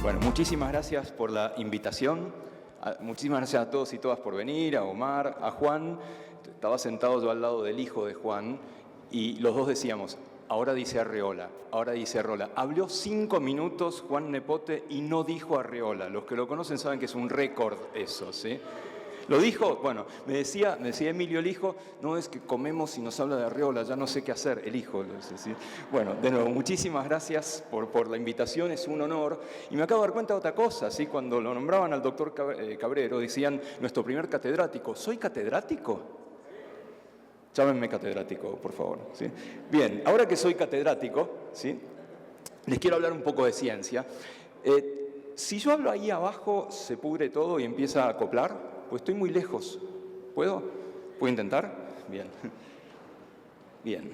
Bueno, muchísimas gracias por la invitación. Muchísimas gracias a todos y todas por venir, a Omar, a Juan. Estaba sentado yo al lado del hijo de Juan y los dos decíamos, ahora dice Arreola, ahora dice Arreola. Habló 5 minutos Juan Nepote y no dijo Arreola. Los que lo conocen saben que es un récord eso, ¿sí? Lo dijo, bueno, me decía Emilio el hijo, no es que comemos y nos habla de Arreola, ya no sé qué hacer, el hijo. ¿Sí? Bueno, de nuevo, muchísimas gracias por la invitación, es un honor. Y me acabo de dar cuenta de otra cosa, ¿sí? Cuando lo nombraban al doctor Cabrero, decían, nuestro primer catedrático, ¿soy catedrático? Llámenme catedrático, por favor. ¿Sí? Bien, ahora que soy catedrático, ¿sí? Les quiero hablar un poco de ciencia. Si yo hablo ahí abajo, ¿se pudre todo y empieza a acoplar? Pues estoy muy lejos. ¿Puedo? ¿Puedo intentar? Bien. Bien.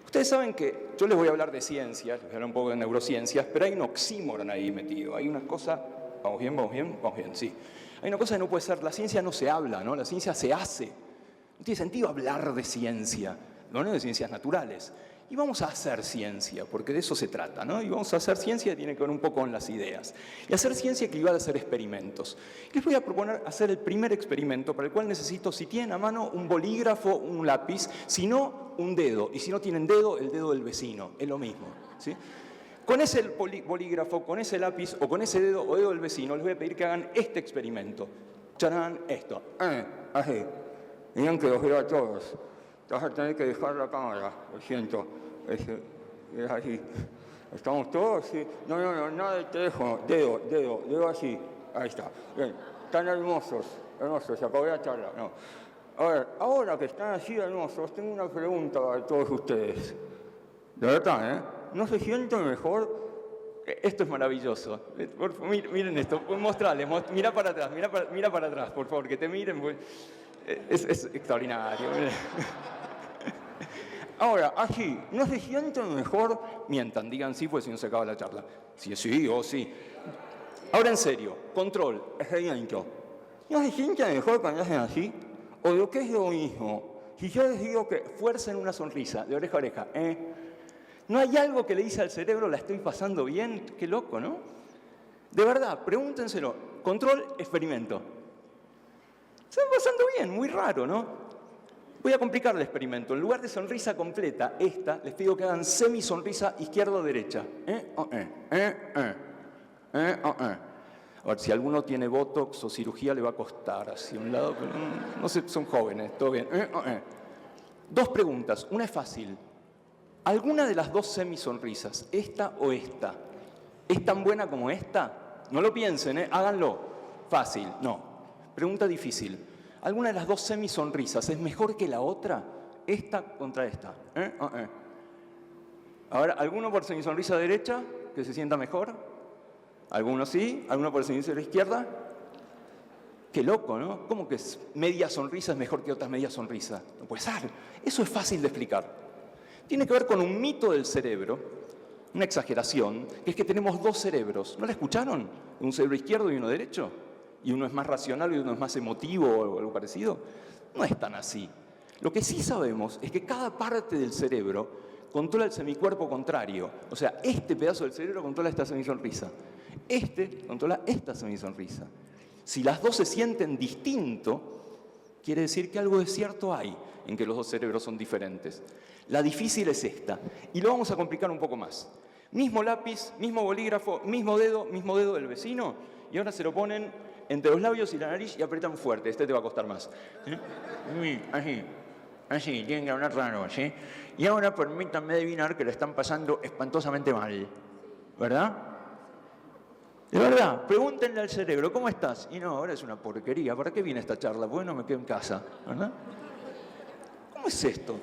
Ustedes saben que yo les voy a hablar de ciencias, les voy a hablar un poco de neurociencias, pero hay un oxímoron ahí metido. Hay una cosa... ¿Vamos bien? ¿Vamos bien? Vamos bien, sí. Hay una cosa que no puede ser... La ciencia no se habla, ¿no? La ciencia se hace. No tiene sentido hablar de ciencia, no de ciencias naturales. Y vamos a hacer ciencia, porque de eso se trata, ¿no? Y vamos a hacer ciencia que tiene que ver un poco con las ideas. Y hacer ciencia equivale a hacer experimentos. Les voy a proponer hacer el primer experimento, para el cual necesito, si tienen a mano, un bolígrafo, un lápiz, si no, un dedo. Y si no tienen dedo, el dedo del vecino. Es lo mismo, ¿sí? Con ese bolígrafo, con ese lápiz o con ese dedo o dedo del vecino, les voy a pedir que hagan este experimento. ¡Charán! Esto. Así. Miren que los veo a todos. Vas a tener que dejar la cámara, lo siento. Es así. ¿Estamos todos? Sí. No, nada de teléfono. Dedo así. Ahí está. Bien. Están hermosos, se acabó la charla. No. A ver, ahora que están así hermosos, tengo una pregunta para todos ustedes. De verdad, ¿eh? ¿No se sienten mejor? Esto es maravilloso. Miren esto, mostrarles, mira para atrás, por favor, que te miren. Es extraordinario. Ahora, así, ¿no se sienten mejor? Mientan, digan sí, pues si no se acaba la charla. Sí o sí. Ahora en serio, control, experimento. ¿No se sienten mejor cuando hacen así? ¿O lo que es lo mismo? Si yo les digo que fuercen una sonrisa, de oreja a oreja, ¿no hay algo que le dice al cerebro, la estoy pasando bien? Qué loco, ¿no? De verdad, pregúntenselo. Control, experimento. Se están pasando bien, muy raro, ¿no? Voy a complicar el experimento. En lugar de sonrisa completa, les pido que hagan semisonrisa izquierda o derecha. A ver, si alguno tiene botox o cirugía le va a costar hacia un lado, pero no sé, son jóvenes, todo bien. 2 preguntas, una es fácil. ¿Alguna de las 2 semisonrisas, esta o esta, es tan buena como esta? No lo piensen, háganlo. Fácil, no. Pregunta difícil. ¿Alguna de las 2 semisonrisas es mejor que la otra? Esta contra esta. Ahora, ¿alguno por semisonrisa derecha que se sienta mejor? ¿Alguno sí? ¿Alguno por semisonrisa izquierda? Qué loco, ¿no? ¿Cómo que media sonrisa es mejor que otras media sonrisas? No puede ser. Eso es fácil de explicar. Tiene que ver con un mito del cerebro, una exageración, que es que tenemos 2 cerebros. ¿No la escucharon? Un cerebro izquierdo y uno derecho. Y uno es más racional y uno es más emotivo o algo parecido. No es tan así. Lo que sí sabemos es que cada parte del cerebro controla el semicuerpo contrario. O sea, este pedazo del cerebro controla esta semisonrisa. Este controla esta semisonrisa. Si las 2 se sienten distinto, quiere decir que algo de cierto hay en que los 2 cerebros son diferentes. La difícil es esta. Y lo vamos a complicar un poco más. Mismo lápiz, mismo bolígrafo, mismo dedo del vecino. Y ahora se lo ponen entre los labios y la nariz y apretan fuerte. Este te va a costar más. Así, tienen que hablar raro, ¿sí? Y ahora permítanme adivinar que lo están pasando espantosamente mal. ¿Verdad? De verdad, pregúntenle al cerebro, ¿cómo estás? Y no, ahora es una porquería. ¿Para qué viene esta charla? Pues no me quedo en casa, ¿verdad? ¿Cómo es esto?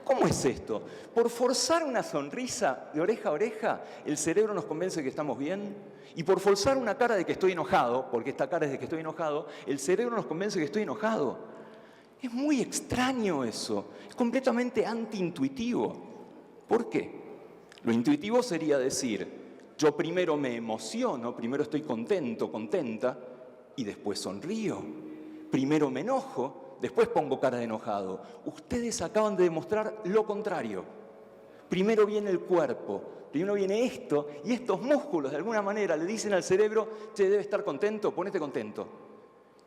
¿Cómo es esto? Por forzar una sonrisa de oreja a oreja, el cerebro nos convence que estamos bien. Y por forzar una cara de que estoy enojado, porque esta cara es de que estoy enojado, el cerebro nos convence que estoy enojado. Es muy extraño eso. Es completamente antiintuitivo. ¿Por qué? Lo intuitivo sería decir, yo primero me emociono, primero estoy contento, contenta, y después sonrío. Primero me enojo, después pongo cara de enojado. Ustedes acaban de demostrar lo contrario. Primero viene el cuerpo, primero viene esto, y estos músculos de alguna manera le dicen al cerebro, che, debe estar contento, ponete contento.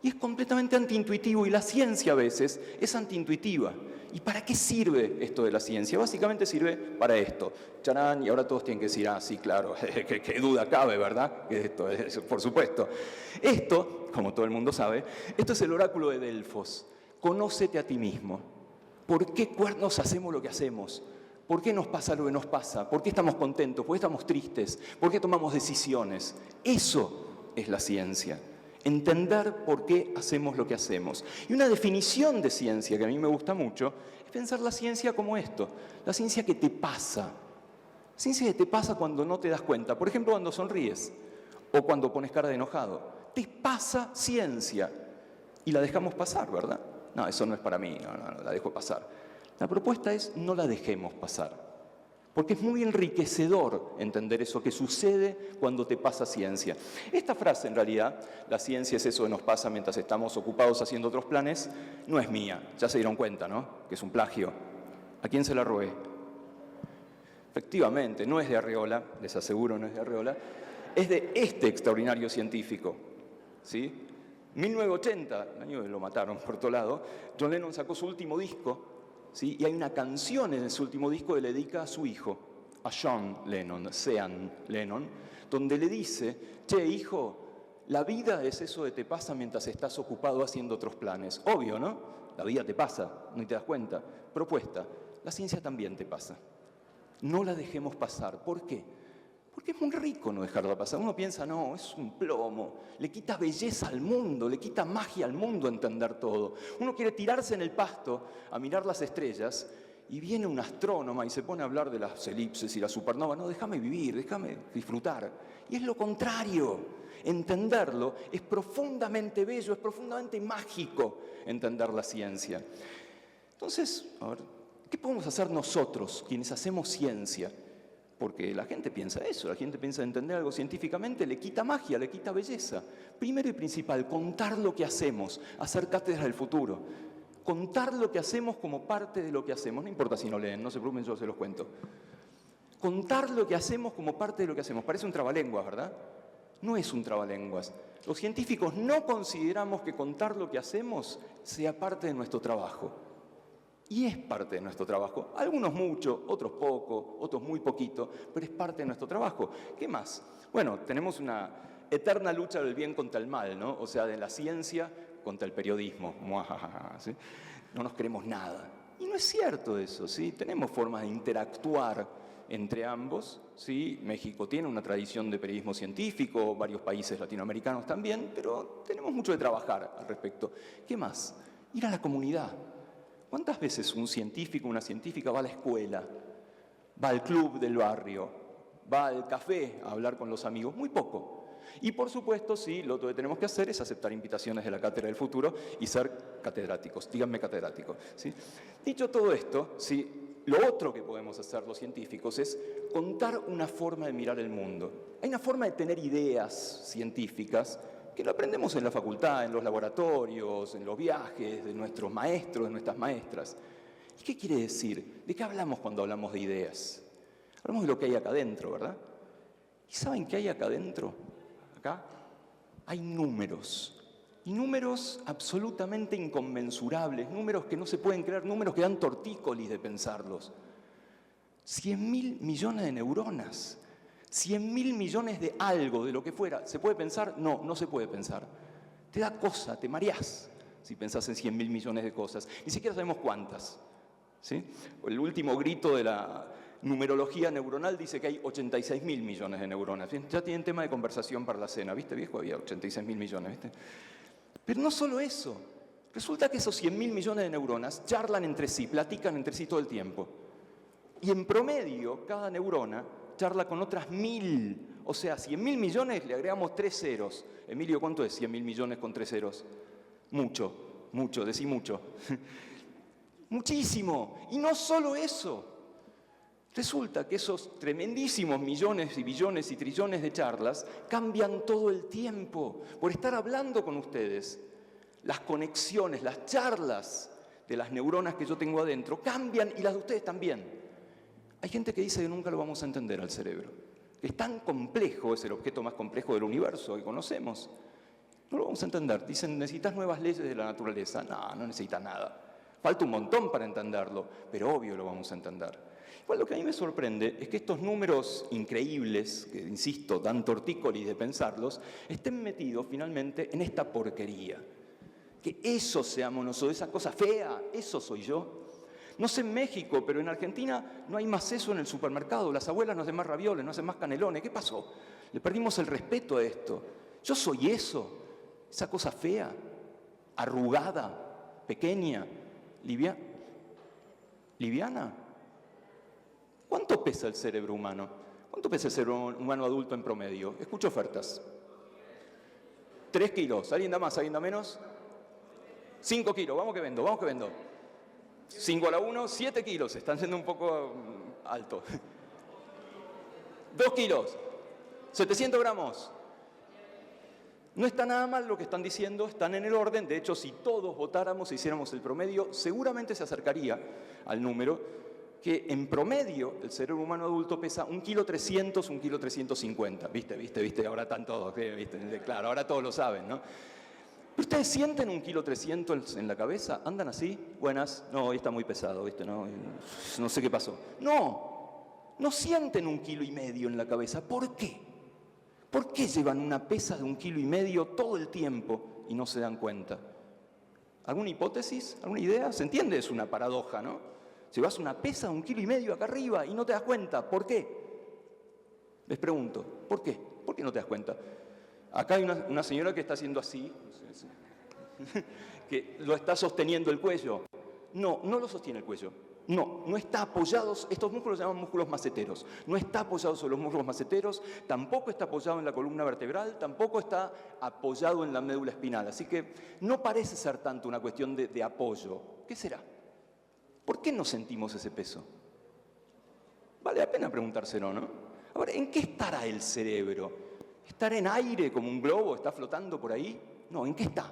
Y es completamente antiintuitivo, y la ciencia a veces es antiintuitiva. ¿Y para qué sirve esto de la ciencia? Básicamente sirve para esto. Charán, y ahora todos tienen que decir, ah, sí, claro, qué duda cabe, ¿verdad? Que esto es, por supuesto. Esto, como todo el mundo sabe, esto es el oráculo de Delfos. Conócete a ti mismo. ¿Por qué cuernos hacemos lo que hacemos? ¿Por qué nos pasa lo que nos pasa? ¿Por qué estamos contentos? ¿Por qué estamos tristes? ¿Por qué tomamos decisiones? Eso es la ciencia. Entender por qué hacemos lo que hacemos. Y una definición de ciencia que a mí me gusta mucho es pensar la ciencia como esto. La ciencia que te pasa. La ciencia que te pasa cuando no te das cuenta. Por ejemplo, cuando sonríes o cuando pones cara de enojado. Te pasa ciencia. Y la dejamos pasar, ¿verdad? No, eso no es para mí, no, la dejo pasar. La propuesta es no la dejemos pasar. Porque es muy enriquecedor entender eso que sucede cuando te pasa ciencia. Esta frase, en realidad, la ciencia es eso que nos pasa mientras estamos ocupados haciendo otros planes, no es mía. Ya se dieron cuenta, ¿no? Que es un plagio. ¿A quién se la robé? Efectivamente, no es de Arreola, les aseguro, no es de Arreola. Es de este extraordinario científico, ¿sí? 1980, el año que lo mataron por todo lado, John Lennon sacó su último disco, ¿sí? Y hay una canción en ese último disco que le dedica a su hijo, a John Lennon, Sean Lennon, donde le dice, che, hijo, la vida es eso de te pasa mientras estás ocupado haciendo otros planes. Obvio, ¿no? La vida te pasa, no te das cuenta. Propuesta, la ciencia también te pasa. No la dejemos pasar. ¿Por qué? Porque es muy rico no dejarla pasar. Uno piensa, no, es un plomo, le quita belleza al mundo, le quita magia al mundo entender todo. Uno quiere tirarse en el pasto a mirar las estrellas y viene un astrónoma y se pone a hablar de las elipses y las supernovas. No, déjame vivir, déjame disfrutar. Y es lo contrario. Entenderlo es profundamente bello, es profundamente mágico entender la ciencia. Entonces, a ver, ¿qué podemos hacer nosotros, quienes hacemos ciencia? Porque la gente piensa eso, la gente piensa entender algo científicamente, le quita magia, le quita belleza. Primero y principal, contar lo que hacemos, hacer cátedras del futuro. Contar lo que hacemos como parte de lo que hacemos. No importa si no leen, no se preocupen, yo se los cuento. Contar lo que hacemos como parte de lo que hacemos. Parece un trabalenguas, ¿verdad? No es un trabalenguas. Los científicos no consideramos que contar lo que hacemos sea parte de nuestro trabajo. Y es parte de nuestro trabajo. Algunos mucho, otros poco, otros muy poquito, pero es parte de nuestro trabajo. ¿Qué más? Bueno, tenemos una eterna lucha del bien contra el mal, ¿no? O sea, de la ciencia contra el periodismo. ¿Sí? No nos queremos nada. Y no es cierto eso, ¿sí? Tenemos formas de interactuar entre ambos, ¿sí? México tiene una tradición de periodismo científico, varios países latinoamericanos también, pero tenemos mucho de trabajar al respecto. ¿Qué más? Ir a la comunidad. ¿Cuántas veces un científico, una científica va a la escuela, va al club del barrio, va al café a hablar con los amigos? Muy poco. Y por supuesto, sí, lo otro que tenemos que hacer es aceptar invitaciones de la Cátedra del Futuro y ser catedráticos. Díganme catedráticos, ¿sí? Dicho todo esto, sí, lo otro que podemos hacer los científicos es contar una forma de mirar el mundo. Hay una forma de tener ideas científicas que lo aprendemos en la facultad, en los laboratorios, en los viajes de nuestros maestros, de nuestras maestras. ¿Y qué quiere decir? ¿De qué hablamos cuando hablamos de ideas? Hablamos de lo que hay acá adentro, ¿verdad? ¿Y saben qué hay acá adentro? Acá hay números. Y números absolutamente inconmensurables, números que no se pueden creer, números que dan tortícolis de pensarlos. 100.000 millones de neuronas. 100.000 millones de algo, de lo que fuera. ¿Se puede pensar? No, no se puede pensar. Te da cosa, te mareás si pensás en 100.000 millones de cosas. Ni siquiera sabemos cuántas, ¿sí? El último grito de la numerología neuronal dice que hay 86.000 millones de neuronas. Ya tienen tema de conversación para la cena, ¿viste, viejo? Había 86.000 millones, ¿viste? Pero no solo eso. Resulta que esos 100.000 millones de neuronas charlan entre sí, platican entre sí todo el tiempo. Y en promedio, cada neurona charla con otras 1.000. O sea, 100.000 millones le agregamos 3 ceros. Emilio, ¿cuánto es 100.000 millones con 3 ceros? Mucho, mucho, decí mucho. Muchísimo. Y no solo eso. Resulta que esos tremendísimos millones y billones y trillones de charlas cambian todo el tiempo por estar hablando con ustedes. Las conexiones, las charlas de las neuronas que yo tengo adentro cambian y las de ustedes también. Hay gente que dice que nunca lo vamos a entender al cerebro, que es tan complejo, es el objeto más complejo del universo que conocemos. No lo vamos a entender. Dicen, necesitas nuevas leyes de la naturaleza. No, no necesitas nada. Falta un montón para entenderlo, pero obvio lo vamos a entender. Igual lo que a mí me sorprende es que estos números increíbles, que insisto, dan tortícolis de pensarlos, estén metidos finalmente en esta porquería. Que eso seamos nosotros, esa cosa fea, eso soy yo. No sé en México, pero en Argentina no hay más eso en el supermercado. Las abuelas no hacen más ravioles, no hacen más canelones. ¿Qué pasó? Le perdimos el respeto a esto. Yo soy eso, esa cosa fea, arrugada, pequeña, liviana. ¿Cuánto pesa el cerebro humano? ¿Cuánto pesa el cerebro humano adulto en promedio? Escucho ofertas. 3 kilos. ¿Alguien da más? ¿Alguien da menos? 5 kilos. Vamos que vendo, vamos que vendo. 5 a la 1, 7 kilos. Están siendo un poco alto. 2 kilos. 700 gramos. No está nada mal lo que están diciendo, están en el orden. De hecho, si todos votáramos e hiciéramos el promedio, seguramente se acercaría al número que en promedio el cerebro humano adulto pesa 1,3 kg, 1,350 kg. ¿Viste? Ahora están todos, ¿viste? Claro, ahora todos lo saben, ¿no? ¿Ustedes sienten 1,3 kg en la cabeza? ¿Andan así? Buenas. No, hoy está muy pesado, ¿viste? No sé qué pasó. No sienten 1,5 kg en la cabeza. ¿Por qué? ¿Por qué llevan una pesa de 1,5 kg todo el tiempo y no se dan cuenta? ¿Alguna hipótesis? ¿Alguna idea? ¿Se entiende? Es una paradoja, ¿no? Llevas una pesa de 1,5 kg acá arriba y no te das cuenta. ¿Por qué? Les pregunto, ¿por qué? ¿Por qué no te das cuenta? Acá hay una señora que está haciendo así, que lo está sosteniendo el cuello. No lo sostiene el cuello. No está apoyado, estos músculos se llaman músculos maceteros. No está apoyado sobre los músculos maceteros, tampoco está apoyado en la columna vertebral, tampoco está apoyado en la médula espinal. Así que no parece ser tanto una cuestión de apoyo. ¿Qué será? ¿Por qué no sentimos ese peso? Vale la pena preguntárselo, ¿no? Ahora, ¿en qué estará el cerebro? ¿Estará en aire como un globo? ¿Está flotando por ahí? No, ¿en qué está?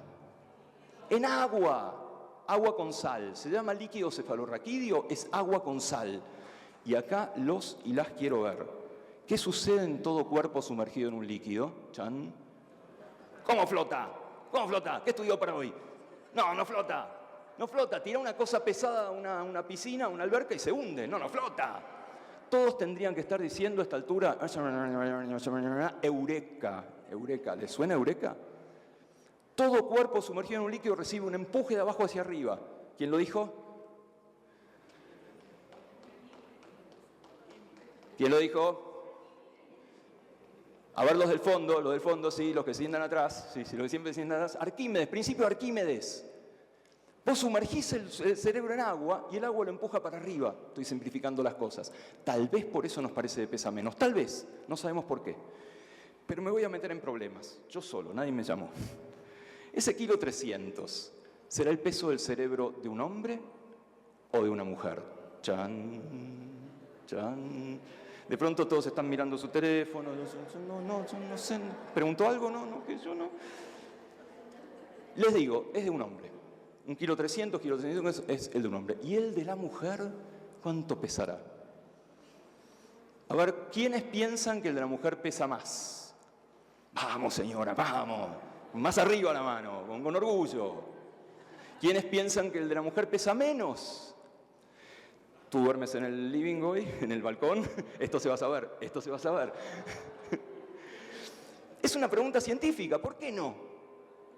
En agua. Agua con sal. Se llama líquido cefalorraquídeo, es agua con sal. Y acá los y las quiero ver. ¿Qué sucede en todo cuerpo sumergido en un líquido? ¿Chan? ¿Cómo flota? ¿Cómo flota? ¿Qué estudió para hoy? No flota. No flota. Tira una cosa pesada a una piscina, a una alberca y se hunde. No flota. Todos tendrían que estar diciendo a esta altura, eureka. Eureka. ¿Les suena eureka? Todo cuerpo sumergido en un líquido recibe un empuje de abajo hacia arriba. ¿Quién lo dijo? ¿Quién lo dijo? A ver los del fondo, sí, los que se sientan atrás, sí, los que siempre se sientan atrás. Arquímedes, principio de Arquímedes. Vos sumergís el cerebro en agua y el agua lo empuja para arriba. Estoy simplificando las cosas. Tal vez por eso nos parece de pesa menos. Tal vez, no sabemos por qué. Pero me voy a meter en problemas. Yo solo, nadie me llamó. Ese 1,3 kg, ¿será el peso del cerebro de un hombre o de una mujer? Chan. De pronto todos están mirando su teléfono. No sé. ¿Preguntó algo? No, que yo no. Les digo, es de un hombre. 1,3 kg, 1,300 kg es el de un hombre. ¿Y el de la mujer cuánto pesará? A ver, ¿quiénes piensan que el de la mujer pesa más? Vamos, señora, vamos. Más arriba la mano, con orgullo. ¿Quiénes piensan que el de la mujer pesa menos? Tú duermes en el living hoy, en el balcón. Esto se va a saber. Es una pregunta científica, ¿por qué no?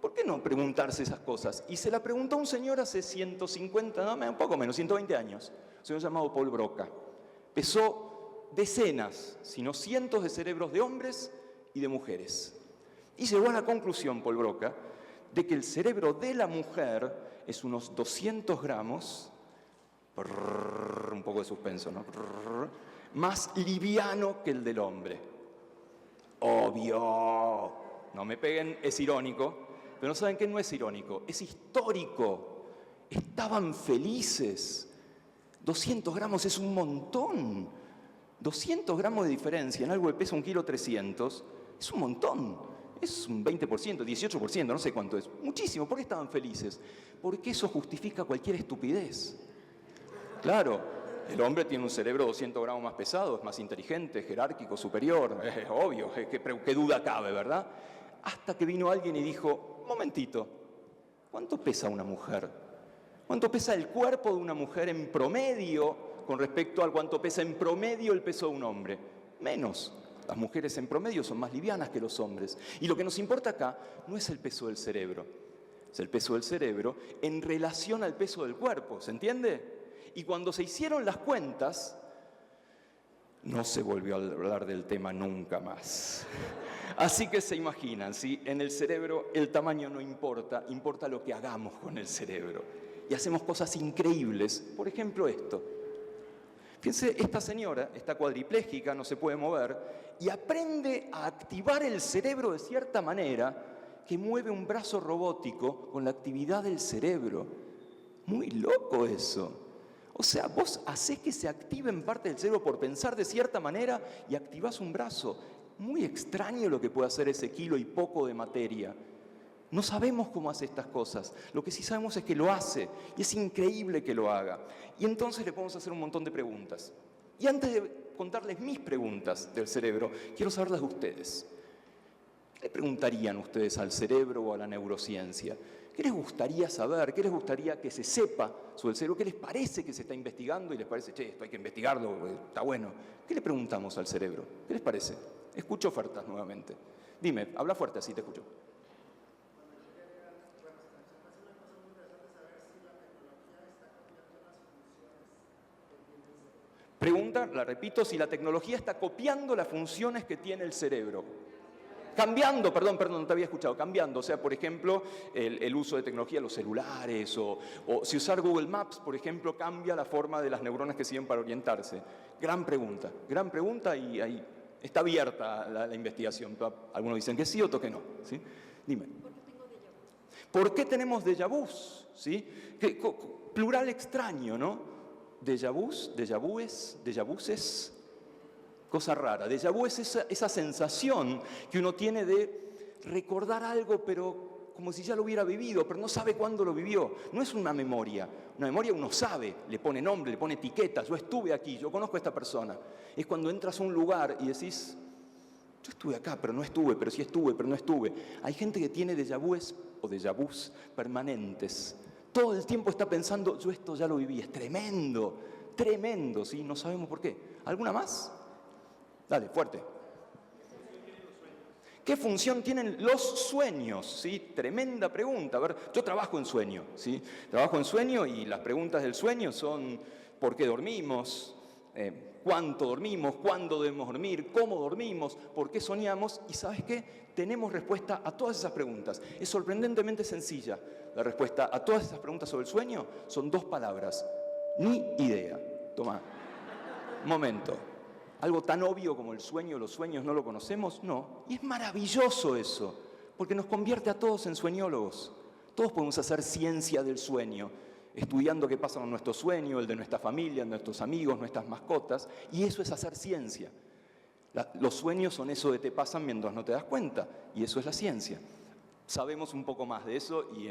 ¿Por qué no preguntarse esas cosas? Y se la preguntó un señor hace 150, un poco menos, 120 años. Un señor llamado Paul Broca. Pesó decenas, si no cientos de cerebros de hombres y de mujeres. Y llegó a la conclusión, Paul Broca, de que el cerebro de la mujer es unos 200 gramos, un poco de suspenso, ¿no? Más liviano que el del hombre. Obvio, no me peguen, es irónico, pero no saben que no es irónico, es histórico. Estaban felices. 200 gramos es un montón. 200 gramos de diferencia en algo que pesa 1,3 kg es un montón. Es un 20%, 18%, no sé cuánto es. Muchísimo. ¿Por qué estaban felices? Porque eso justifica cualquier estupidez. Claro, El hombre tiene un cerebro 200 gramos más pesado, es más inteligente, jerárquico, superior, es obvio, qué duda cabe, ¿verdad? Hasta que vino alguien y dijo, un momentito, ¿cuánto pesa una mujer? ¿Cuánto pesa el cuerpo de una mujer en promedio con respecto a cuánto pesa en promedio el peso de un hombre? Menos. Las mujeres en promedio son más livianas que los hombres. Y lo que nos importa acá no es el peso del cerebro, es el peso del cerebro en relación al peso del cuerpo, ¿se entiende? Y cuando se hicieron las cuentas, no se volvió a hablar del tema nunca más. Así que se imaginan, ¿sí? En el cerebro el tamaño no importa, importa lo que hagamos con el cerebro. Y hacemos cosas increíbles, por ejemplo esto. Fíjense, esta señora está cuadriplégica, no se puede mover, y aprende a activar el cerebro de cierta manera que mueve un brazo robótico con la actividad del cerebro. Muy loco eso. O sea, vos hacés que se active en parte del cerebro por pensar de cierta manera y activás un brazo. Muy extraño lo que puede hacer ese kilo y poco de materia. No sabemos cómo hace estas cosas. Lo que sí sabemos es que lo hace y es increíble que lo haga. Y entonces le podemos hacer un montón de preguntas. Y antes de contarles mis preguntas del cerebro, quiero saber las de ustedes. ¿Qué le preguntarían ustedes al cerebro o a la neurociencia? ¿Qué les gustaría saber? ¿Qué les gustaría que se sepa sobre el cerebro? ¿Qué les parece que se está investigando y les parece, che, esto hay que investigarlo, está bueno? ¿Qué le preguntamos al cerebro? ¿Qué les parece? Escucho ofertas nuevamente. Dime, habla fuerte, así te escucho. Pregunta, la repito, si la tecnología está copiando las funciones que tiene el cerebro. Cambiando, perdón, no te había escuchado, cambiando, o sea, por ejemplo, el uso de tecnología, los celulares, o si usar Google Maps, por ejemplo, cambia la forma de las neuronas que sirven para orientarse. Gran pregunta y ahí está abierta la investigación. Algunos dicen que sí, otros que no. ¿Sí? Dime. ¿Por qué tenemos déjà vus? ¿Sí? Plural extraño, ¿no? Déjà vus, déjà vuses. Cosa rara. Déjà vu es esa sensación que uno tiene de recordar algo, pero como si ya lo hubiera vivido, pero no sabe cuándo lo vivió. No es una memoria. Una memoria uno sabe, le pone nombre, le pone etiqueta. Yo estuve aquí, yo conozco a esta persona. Es cuando entras a un lugar y decís, yo estuve acá, pero no estuve, pero sí estuve, pero no estuve. Hay gente que tiene déjà vus o déjà vus permanentes. Todo el tiempo está pensando, yo esto ya lo viví. Es tremendo, tremendo, ¿sí? No sabemos por qué. ¿Alguna más? Dale, fuerte. ¿Qué función tienen los sueños? ¿Sí? Tremenda pregunta. A ver, yo trabajo en sueño, ¿sí? Trabajo en sueño y las preguntas del sueño son ¿por qué dormimos? ¿Cuánto dormimos? ¿Cuándo debemos dormir? ¿Cómo dormimos? ¿Por qué soñamos? Y ¿sabes qué? Tenemos respuesta a todas esas preguntas. Es sorprendentemente sencilla. La respuesta a todas esas preguntas sobre el sueño son 2 palabras. Ni idea. Toma. Momento. Algo tan obvio como el sueño, los sueños no lo conocemos, no. Y es maravilloso eso, porque nos convierte a todos en sueñólogos. Todos podemos hacer ciencia del sueño, estudiando qué pasa con nuestro sueño, el de nuestra familia, nuestros amigos, nuestras mascotas, y eso es hacer ciencia. Los sueños son eso que te pasan mientras no te das cuenta, y eso es la ciencia. Sabemos un poco más de eso y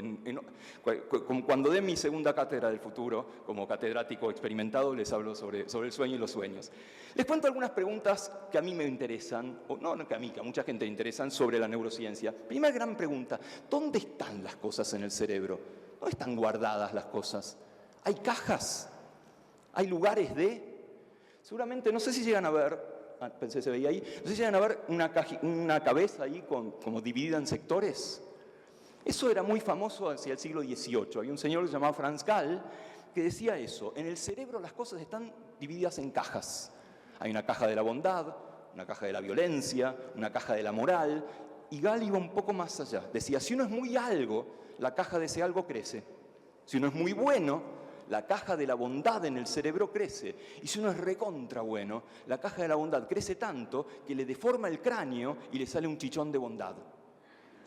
cuando dé mi segunda cátedra del futuro, como catedrático experimentado, les hablo sobre el sueño y los sueños. Les cuento algunas preguntas que a mí me interesan, o no que a mí, que a mucha gente le interesan, sobre la neurociencia. Primera gran pregunta, ¿dónde están las cosas en el cerebro? ¿Dónde están guardadas las cosas? ¿Hay cajas? ¿Hay lugares de...? Seguramente, no sé si llegan a ver, pensé se veía ahí, no sé si llegan a ver una cabeza ahí como dividida en sectores. Eso era muy famoso hacia el siglo XVIII. Había un señor que se llamaba Franz Gall que decía eso. En el cerebro las cosas están divididas en cajas. Hay una caja de la bondad, una caja de la violencia, una caja de la moral. Y Gall iba un poco más allá. Decía, si uno es muy algo, la caja de ese algo crece. Si uno es muy bueno, la caja de la bondad en el cerebro crece. Y si uno es recontra bueno, la caja de la bondad crece tanto que le deforma el cráneo y le sale un chichón de bondad.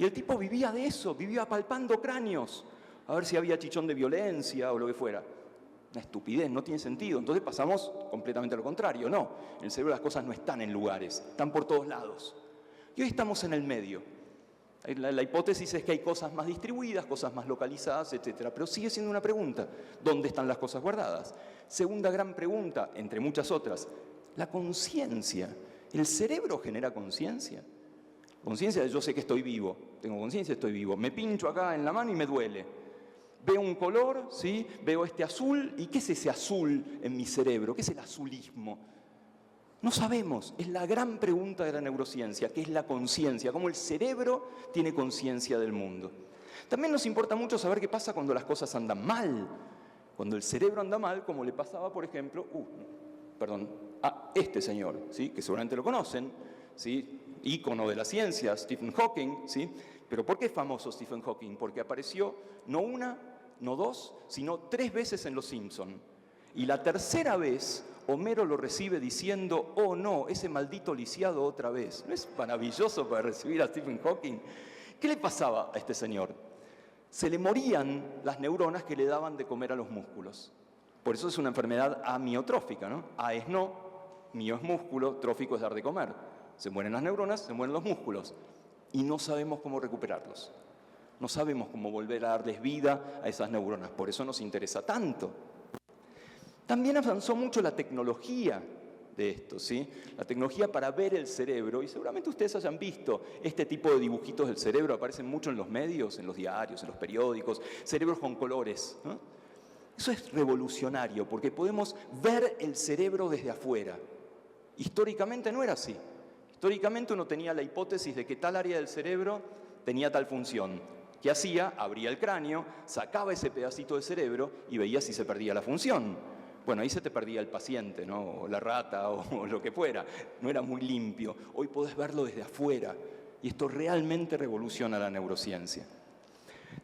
Y el tipo vivía de eso, vivía palpando cráneos, a ver si había chichón de violencia o lo que fuera. Una estupidez, no tiene sentido. Entonces pasamos completamente a lo contrario. No, en el cerebro las cosas no están en lugares, están por todos lados. Y hoy estamos en el medio. La hipótesis es que hay cosas más distribuidas, cosas más localizadas, etc. Pero sigue siendo una pregunta: ¿dónde están las cosas guardadas? Segunda gran pregunta, entre muchas otras, la conciencia. ¿El cerebro genera conciencia? Conciencia de yo sé que estoy vivo, tengo conciencia, estoy vivo. Me pincho acá en la mano y me duele. Veo un color, ¿sí? Veo este azul, ¿y qué es ese azul en mi cerebro? ¿Qué es el azulismo? No sabemos, es la gran pregunta de la neurociencia, que es la conciencia, cómo el cerebro tiene conciencia del mundo. También nos importa mucho saber qué pasa cuando las cosas andan mal. Cuando el cerebro anda mal, como le pasaba, por ejemplo, a este señor, ¿sí? Que seguramente lo conocen, ¿sí? Ícono de la ciencia, Stephen Hawking, ¿sí? Pero ¿por qué es famoso Stephen Hawking? Porque apareció no una, no dos, sino 3 veces en Los Simpson. Y la tercera vez, Homero lo recibe diciendo: oh no, ese maldito lisiado otra vez. ¿No es maravilloso para recibir a Stephen Hawking? ¿Qué le pasaba a este señor? Se le morían las neuronas que le daban de comer a los músculos. Por eso es una enfermedad amiotrófica, ¿no? A es no, mio es músculo, trófico es dar de comer. Se mueren las neuronas, se mueren los músculos. Y no sabemos cómo recuperarlos. No sabemos cómo volver a darles vida a esas neuronas. Por eso nos interesa tanto. También avanzó mucho la tecnología de esto, ¿sí? La tecnología para ver el cerebro, y seguramente ustedes hayan visto este tipo de dibujitos del cerebro, aparecen mucho en los medios, en los diarios, en los periódicos, cerebros con colores, ¿no? Eso es revolucionario, porque podemos ver el cerebro desde afuera. Históricamente no era así. Históricamente uno tenía la hipótesis de que tal área del cerebro tenía tal función. ¿Qué hacía? Abría el cráneo, sacaba ese pedacito de cerebro y veía si se perdía la función. Bueno, ahí se te perdía el paciente, ¿no? O la rata o lo que fuera. No era muy limpio. Hoy podés verlo desde afuera. Y esto realmente revoluciona la neurociencia.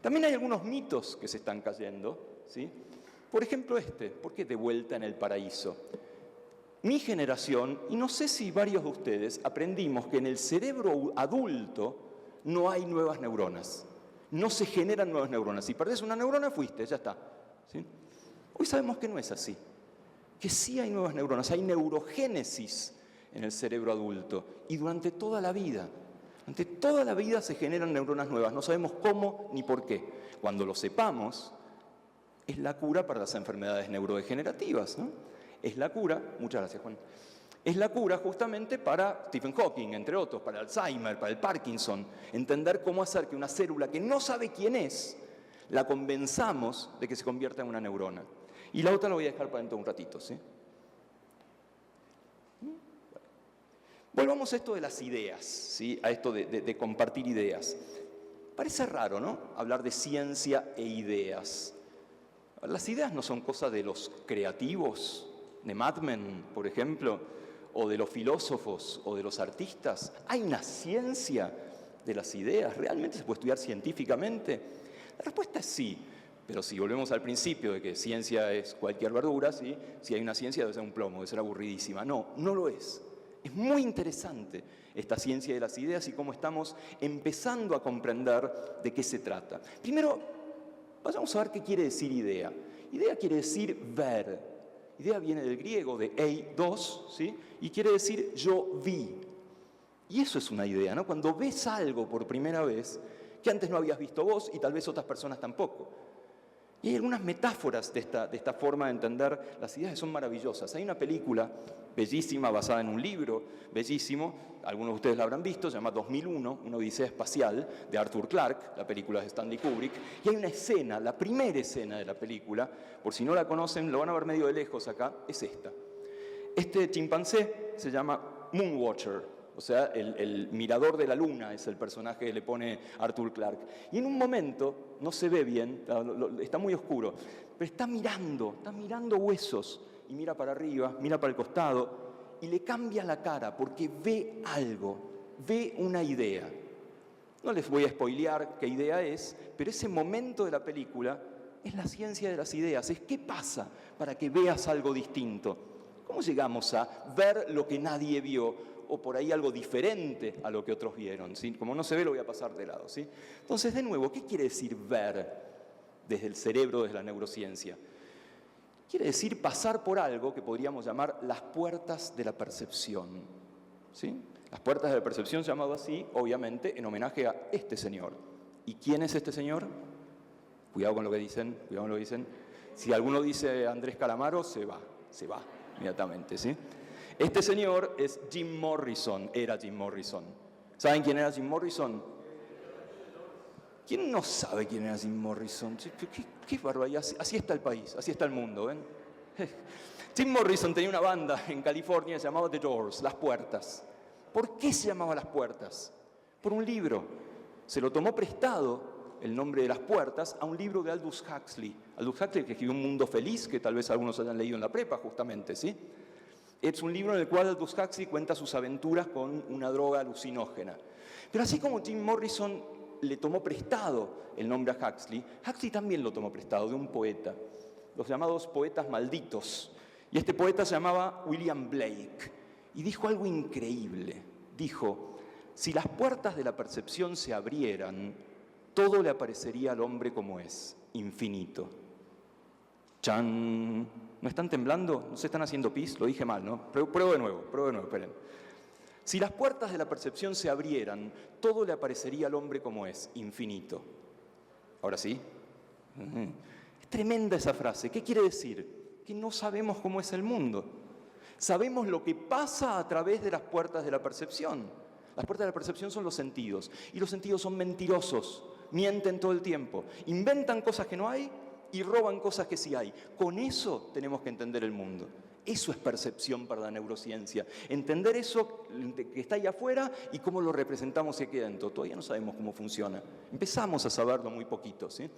También hay algunos mitos que se están cayendo, ¿sí? Por ejemplo ¿por qué De vuelta en el paraíso? Mi generación, y no sé si varios de ustedes, aprendimos que en el cerebro adulto no hay nuevas neuronas. No se generan nuevas neuronas. Si perdés una neurona, fuiste, ya está, ¿sí? Hoy sabemos que no es así. Que sí hay nuevas neuronas, hay neurogénesis en el cerebro adulto y durante toda la vida se generan neuronas nuevas, no sabemos cómo ni por qué. Cuando lo sepamos, es la cura para las enfermedades neurodegenerativas, ¿no? Es la cura, muchas gracias Juan, es la cura justamente para Stephen Hawking, entre otros, para Alzheimer, para el Parkinson, entender cómo hacer que una célula que no sabe quién es, la convenzamos de que se convierta en una neurona. Y la otra la voy a dejar para dentro de un ratito, ¿sí? Volvamos a esto de las ideas, ¿sí? A esto de compartir ideas. Parece raro, ¿no? Hablar de ciencia e ideas. Las ideas no son cosa de los creativos, de Mad Men, por ejemplo, o de los filósofos o de los artistas. ¿Hay una ciencia de las ideas? ¿Realmente se puede estudiar científicamente? La respuesta es sí. Pero si volvemos al principio de que ciencia es cualquier verdura, ¿sí? Si hay una ciencia debe ser un plomo, debe ser aburridísima. No, no lo es. Es muy interesante esta ciencia de las ideas y cómo estamos empezando a comprender de qué se trata. Primero, vayamos a ver qué quiere decir idea. Idea quiere decir ver. Idea viene del griego de eidos, ¿sí? Y quiere decir yo vi. Y eso es una idea, ¿no? Cuando ves algo por primera vez que antes no habías visto vos y tal vez otras personas tampoco. Y hay algunas metáforas de esta forma de entender las ideas que son maravillosas. Hay una película bellísima, basada en un libro bellísimo, algunos de ustedes la habrán visto, se llama 2001, una odisea espacial, de Arthur Clarke, la película de Stanley Kubrick, y hay una escena, la primera escena de la película, por si no la conocen, lo van a ver medio de lejos acá, es esta. Este chimpancé se llama Moonwatcher, o sea, el mirador de la luna es el personaje que le pone Arthur Clarke. Y en un momento, no se ve bien, está muy oscuro, pero está mirando huesos. Y mira para arriba, mira para el costado, y le cambia la cara porque ve algo, ve una idea. No les voy a spoilear qué idea es, pero ese momento de la película es la ciencia de las ideas. Es qué pasa para que veas algo distinto. ¿Cómo llegamos a ver lo que nadie vio? O por ahí algo diferente a lo que otros vieron, ¿sí? Como no se ve, lo voy a pasar de lado, ¿sí? Entonces, de nuevo, ¿qué quiere decir ver desde el cerebro, desde la neurociencia? Quiere decir pasar por algo que podríamos llamar las puertas de la percepción, ¿sí? Las puertas de la percepción llamado así, obviamente, en homenaje a este señor. ¿Y quién es este señor? Cuidado con lo que dicen, cuidado con lo que dicen. Si alguno dice Andrés Calamaro, se va inmediatamente, ¿sí? Este señor es Jim Morrison, era Jim Morrison. ¿Saben quién era Jim Morrison? ¿Quién no sabe quién era Jim Morrison? ¿Qué barbaridad? Así está el país, así está el mundo, ¿ven? Jim Morrison tenía una banda en California llamada The Doors, Las Puertas. ¿Por qué se llamaba Las Puertas? Por un libro. Se lo tomó prestado el nombre de Las Puertas a un libro de Aldous Huxley. Aldous Huxley, que escribió Un Mundo Feliz, que tal vez algunos hayan leído en la prepa, justamente, ¿sí? Es un libro en el cual Aldous Huxley cuenta sus aventuras con una droga alucinógena. Pero así como Jim Morrison le tomó prestado el nombre a Huxley, Huxley también lo tomó prestado de un poeta, los llamados poetas malditos. Y este poeta se llamaba William Blake, y dijo algo increíble. Dijo, si las puertas de la percepción se abrieran, todo le aparecería al hombre como es, infinito. ¡Chan! ¿No están temblando? ¿No se están haciendo pis? Lo dije mal, ¿no? Pruebo de nuevo, esperen. Si las puertas de la percepción se abrieran, todo le aparecería al hombre como es, infinito. ¿Ahora sí? Es tremenda esa frase. ¿Qué quiere decir? Que no sabemos cómo es el mundo. Sabemos lo que pasa a través de las puertas de la percepción. Las puertas de la percepción son los sentidos. Y los sentidos son mentirosos. Mienten todo el tiempo. Inventan cosas que no hay y roban cosas que sí hay. Con eso tenemos que entender el mundo. Eso es percepción para la neurociencia. Entender eso que está ahí afuera y cómo lo representamos aquí adentro. Todavía no sabemos cómo funciona. Empezamos a saberlo muy poquito, ¿sí?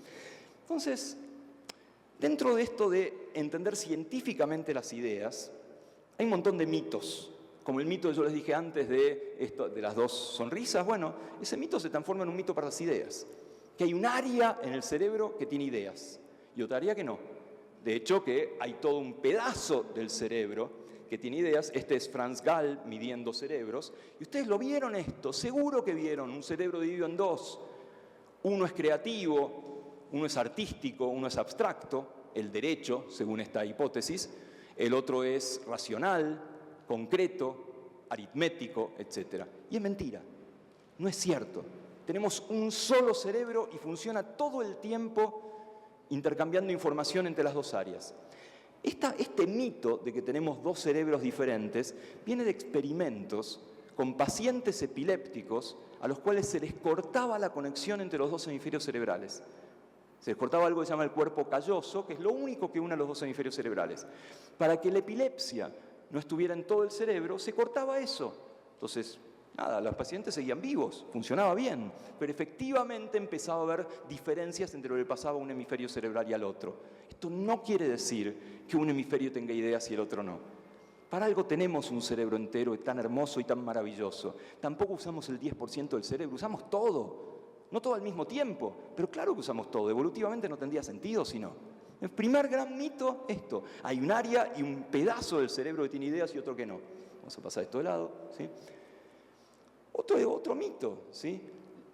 Entonces, dentro de esto de entender científicamente las ideas, hay un montón de mitos. Como el mito que yo les dije antes de las dos sonrisas, bueno, ese mito se transforma en un mito para las ideas. Que hay un área en el cerebro que tiene ideas y otra área que no. De hecho, que hay todo un pedazo del cerebro que tiene ideas. Este es Franz Gall midiendo cerebros. Y ustedes lo vieron esto, seguro que vieron un cerebro dividido en dos. Uno es creativo, uno es artístico, uno es abstracto, el derecho, según esta hipótesis. El otro es racional, concreto, aritmético, etc. Y es mentira, no es cierto. Tenemos un solo cerebro y funciona todo el tiempo intercambiando información entre las dos áreas. Este mito de que tenemos dos cerebros diferentes viene de experimentos con pacientes epilépticos a los cuales se les cortaba la conexión entre los dos hemisferios cerebrales. Se les cortaba algo que se llama el cuerpo calloso, que es lo único que une a los dos hemisferios cerebrales. Para que la epilepsia no estuviera en todo el cerebro, se cortaba eso. Entonces, nada, los pacientes seguían vivos, funcionaba bien, pero efectivamente empezaba a haber diferencias entre lo que pasaba a un hemisferio cerebral y al otro. Esto no quiere decir que un hemisferio tenga ideas y el otro no. Para algo tenemos un cerebro entero tan hermoso y tan maravilloso. Tampoco usamos el 10% del cerebro, usamos todo. No todo al mismo tiempo, pero claro que usamos todo. Evolutivamente no tendría sentido si no. El primer gran mito, esto. Hay un área y un pedazo del cerebro que tiene ideas y otro que no. Vamos a pasar esto de lado, ¿sí? Otro mito, ¿sí?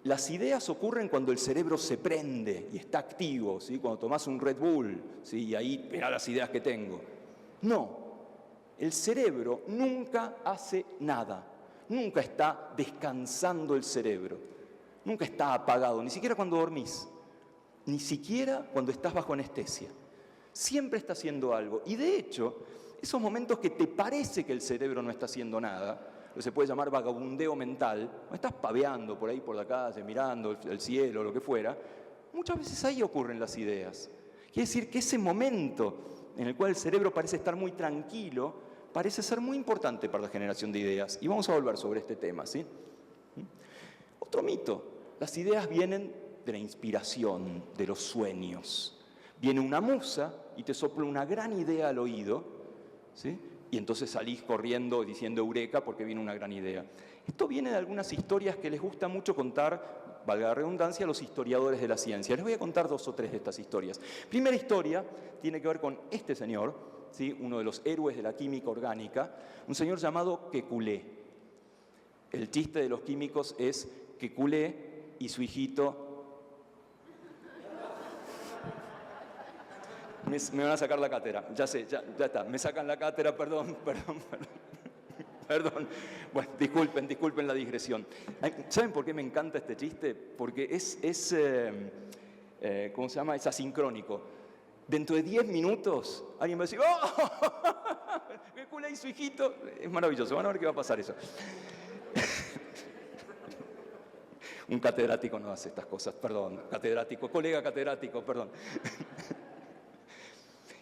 Las ideas ocurren cuando el cerebro se prende y está activo, ¿sí? Cuando tomás un Red Bull, ¿sí? Y ahí, mirá las ideas que tengo. No, el cerebro nunca hace nada. Nunca está descansando el cerebro. Nunca está apagado, ni siquiera cuando dormís, ni siquiera cuando estás bajo anestesia. Siempre está haciendo algo. Y de hecho, esos momentos que te parece que el cerebro no está haciendo nada, lo que se puede llamar vagabundeo mental, no estás paveando por ahí por la calle, mirando el cielo, lo que fuera, muchas veces ahí ocurren las ideas. Quiere decir que ese momento en el cual el cerebro parece estar muy tranquilo, parece ser muy importante para la generación de ideas. Y vamos a volver sobre este tema, ¿sí? Otro mito. Las ideas vienen de la inspiración, de los sueños. Viene una musa y te sopla una gran idea al oído, ¿sí? Y entonces salís corriendo diciendo eureka porque viene una gran idea. Esto viene de algunas historias que les gusta mucho contar, valga la redundancia, a los historiadores de la ciencia. Les voy a contar 2 o 3 de estas historias. Primera historia tiene que ver con este señor, ¿sí? Uno de los héroes de la química orgánica, un señor llamado Kekulé. El chiste de los químicos es Kekulé y su hijito. Me van a sacar la cátedra, ya sé, ya está, me sacan la cátedra, perdón. Perdón. Bueno, disculpen la digresión. ¿Saben por qué me encanta este chiste? Porque ¿cómo se llama? Es asincrónico. Dentro de 10 minutos alguien va a decir, ¡oh! Kekulé y su hijito. Es maravilloso, van a ver qué va a pasar eso. Un catedrático no hace estas cosas, perdón. Colega catedrático, perdón.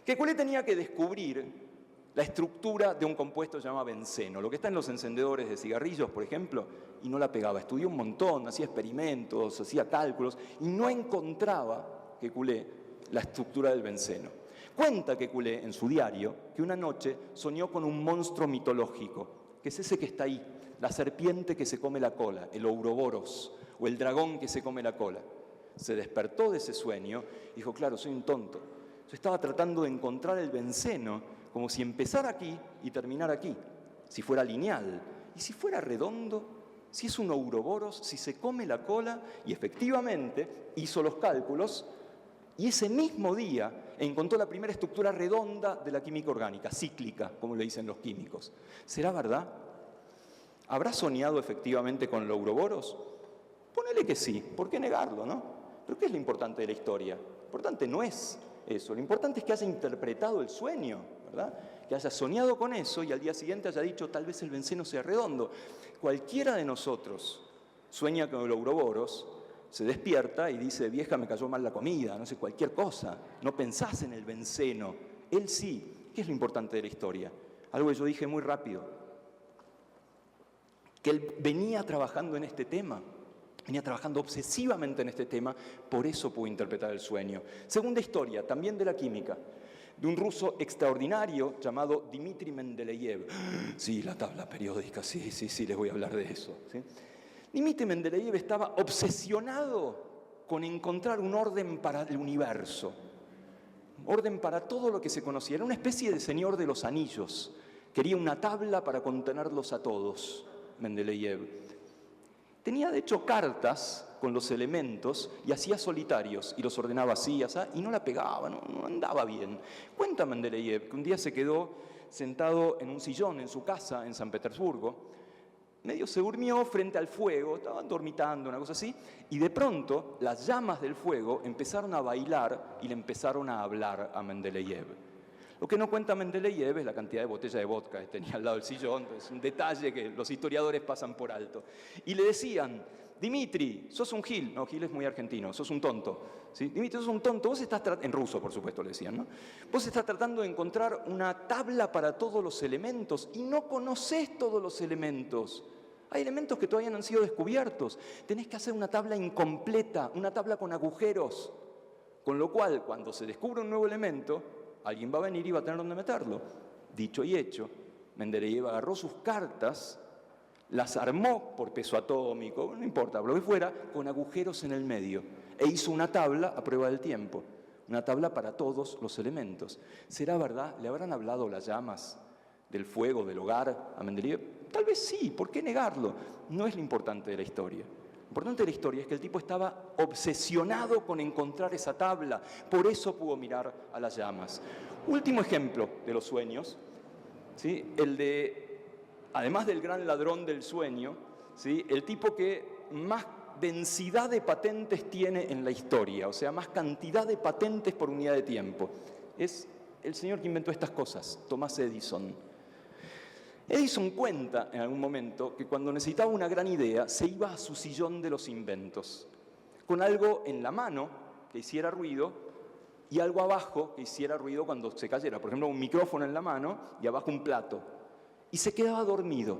Kekulé tenía que descubrir la estructura de un compuesto llamado benceno, lo que está en los encendedores de cigarrillos, por ejemplo, y no la pegaba. Estudió un montón, hacía experimentos, hacía cálculos, y no encontraba, Kekulé, la estructura del benceno. Cuenta Kekulé en su diario que una noche soñó con un monstruo mitológico, que es ese que está ahí, la serpiente que se come la cola, el Ouroboros, o el dragón que se come la cola. Se despertó de ese sueño y dijo, claro, soy un tonto. Yo estaba tratando de encontrar el benceno como si empezara aquí y terminara aquí, si fuera lineal. Y si fuera redondo, si es un Ouroboros, si se come la cola, y efectivamente hizo los cálculos, y ese mismo día encontró la primera estructura redonda de la química orgánica, cíclica, como le dicen los químicos. ¿Será verdad? ¿Habrá soñado efectivamente con el Ouroboros? Ponele que sí, ¿por qué negarlo, no? Pero ¿qué es lo importante de la historia? Lo importante no es eso, lo importante es que haya interpretado el sueño, ¿verdad? Que haya soñado con eso y al día siguiente haya dicho, tal vez el benceno sea redondo. Cualquiera de nosotros sueña con el Ouroboros, se despierta y dice, vieja, me cayó mal la comida, no sé, cualquier cosa. No pensás en el benceno. Él sí. ¿Qué es lo importante de la historia? Algo que yo dije muy rápido. Que él venía trabajando en este tema. Venía trabajando obsesivamente en este tema, por eso pudo interpretar el sueño. Segunda historia, también de la química, de un ruso extraordinario llamado Dmitri Mendeleev. Sí, la tabla periódica, sí, les voy a hablar de eso. ¿Sí? Dmitri Mendeleev estaba obsesionado con encontrar un orden para el universo, orden para todo lo que se conocía. Era una especie de señor de los anillos. Quería una tabla para contenerlos a todos, Mendeleev. Tenía, de hecho, cartas con los elementos y hacía solitarios y los ordenaba así, así, y no la pegaba, no andaba bien. Cuenta Mendeleev que un día se quedó sentado en un sillón en su casa en San Petersburgo, medio se durmió frente al fuego, estaba dormitando, una cosa así, y de pronto las llamas del fuego empezaron a bailar y le empezaron a hablar a Mendeleev. Lo que no cuenta Mendeleev es la cantidad de botellas de vodka que tenía al lado del sillón, es un detalle que los historiadores pasan por alto. Y le decían, Dmitri, sos un gil. No, gil es muy argentino, sos un tonto. ¿Sí? Dmitri, sos un tonto, vos estás en ruso, por supuesto, le decían, ¿no? Vos estás tratando de encontrar una tabla para todos los elementos y no conocés todos los elementos. Hay elementos que todavía no han sido descubiertos. Tenés que hacer una tabla incompleta, una tabla con agujeros. Con lo cual, cuando se descubre un nuevo elemento, alguien va a venir y va a tener donde meterlo. Dicho y hecho, Mendeleev agarró sus cartas, las armó por peso atómico, no importa, lo que fuera, con agujeros en el medio, e hizo una tabla a prueba del tiempo, una tabla para todos los elementos. ¿Será verdad? ¿Le habrán hablado las llamas del fuego, del hogar a Mendeleev? Tal vez sí, ¿por qué negarlo? No es lo importante de la historia. Lo importante de la historia es que el tipo estaba obsesionado con encontrar esa tabla, por eso pudo mirar a las llamas. Último ejemplo de los sueños, ¿sí? El de, además del gran ladrón del sueño, ¿sí? El tipo que más densidad de patentes tiene en la historia, o sea, más cantidad de patentes por unidad de tiempo. Es el señor que inventó estas cosas, Thomas Edison. Edison cuenta en algún momento que cuando necesitaba una gran idea se iba a su sillón de los inventos, con algo en la mano que hiciera ruido y algo abajo que hiciera ruido cuando se cayera. Por ejemplo, un micrófono en la mano y abajo un plato. Y se quedaba dormido,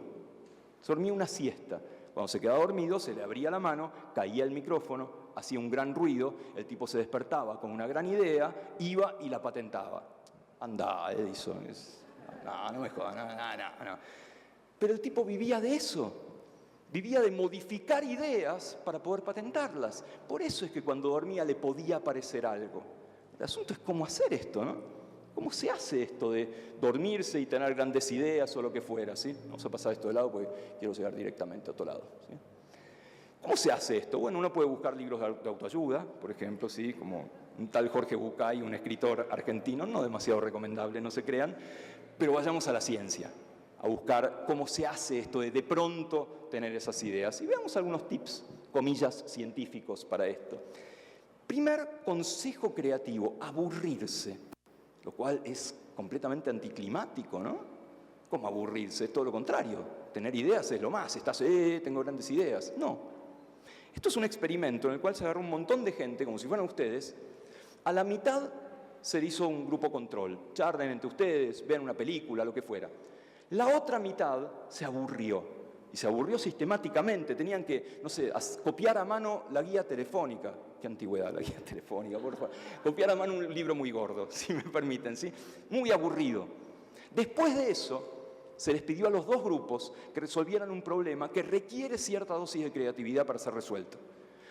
se dormía una siesta. Cuando se quedaba dormido se le abría la mano, caía el micrófono, hacía un gran ruido, el tipo se despertaba con una gran idea, iba y la patentaba. Anda, Edison, no me jodas, no. Pero el tipo vivía de eso, vivía de modificar ideas para poder patentarlas. Por eso es que cuando dormía le podía aparecer algo. El asunto es cómo hacer esto, ¿no? ¿Cómo se hace esto de dormirse y tener grandes ideas o lo que fuera, ¿sí? Vamos a pasar esto de lado porque quiero llegar directamente a otro lado, ¿sí? ¿Cómo se hace esto? Bueno, uno puede buscar libros de autoayuda, por ejemplo, ¿sí? Como un tal Jorge Bucay, un escritor argentino, no demasiado recomendable, no se crean, pero vayamos a la ciencia. a buscar cómo se hace esto de pronto tener esas ideas. Y veamos algunos tips, comillas, científicos para esto. Primer consejo creativo, aburrirse, lo cual es completamente anticlimático, ¿no? ¿Cómo aburrirse? Es todo lo contrario. Tener ideas es lo más. Estás, tengo grandes ideas. No. Esto es un experimento en el cual se agarró un montón de gente, como si fueran ustedes. A la mitad se hizo un grupo control. Charlen entre ustedes, vean una película, lo que fuera. La otra mitad se aburrió. Y se aburrió sistemáticamente. Tenían que, no sé, copiar a mano la guía telefónica. Qué antigüedad la guía telefónica, por favor. Copiar a mano un libro muy gordo, si me permiten, ¿sí? Muy aburrido. Después de eso, se les pidió a los dos grupos que resolvieran un problema que requiere cierta dosis de creatividad para ser resuelto.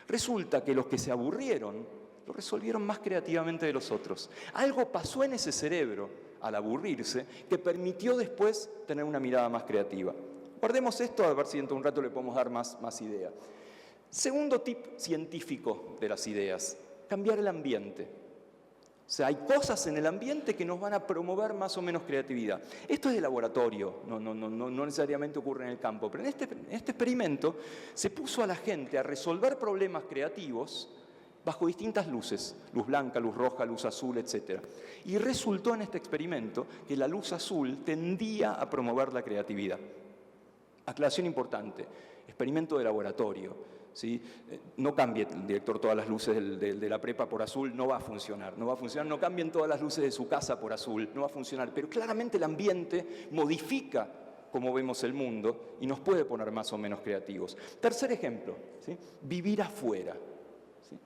Resulta que los que se aburrieron lo resolvieron más creativamente de los otros. Algo pasó en ese cerebro al aburrirse que permitió después tener una mirada más creativa. Guardemos esto, a ver si dentro de un rato le podemos dar más idea. Segundo tip científico de las ideas, cambiar el ambiente. O sea, hay cosas en el ambiente que nos van a promover más o menos creatividad. Esto es de laboratorio, no necesariamente ocurre en el campo, pero en este experimento se puso a la gente a resolver problemas creativos bajo distintas luces, luz blanca, luz roja, luz azul, etc. Y resultó en este experimento que la luz azul tendía a promover la creatividad. Aclaración importante, experimento de laboratorio, ¿sí? No cambie, director, todas las luces de la prepa por azul, no va a funcionar, no cambien todas las luces de su casa por azul, no va a funcionar, pero claramente el ambiente modifica cómo vemos el mundo y nos puede poner más o menos creativos. Tercer ejemplo, ¿sí? Vivir afuera. ¿Sí?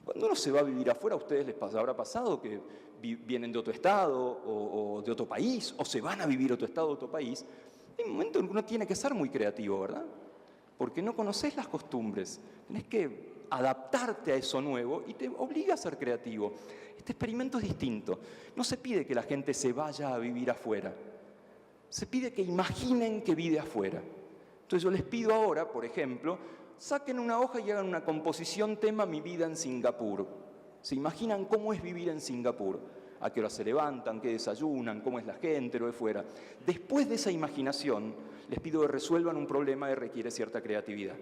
Cuando uno se va a vivir afuera, ¿a ustedes les habrá pasado que vienen de otro estado o de otro país, o se van a vivir a otro estado o otro país? Hay un momento en que uno tiene que ser muy creativo, ¿verdad? Porque no conoces las costumbres, tenés que adaptarte a eso nuevo y te obliga a ser creativo. Este experimento es distinto. No se pide que la gente se vaya a vivir afuera, se pide que imaginen que vive afuera. Entonces yo les pido ahora, por ejemplo, saquen una hoja y hagan una composición tema Mi vida en Singapur. ¿Se imaginan cómo es vivir en Singapur? A qué hora se levantan, qué desayunan, cómo es la gente, lo de fuera. Después de esa imaginación, les pido que resuelvan un problema que requiere cierta creatividad.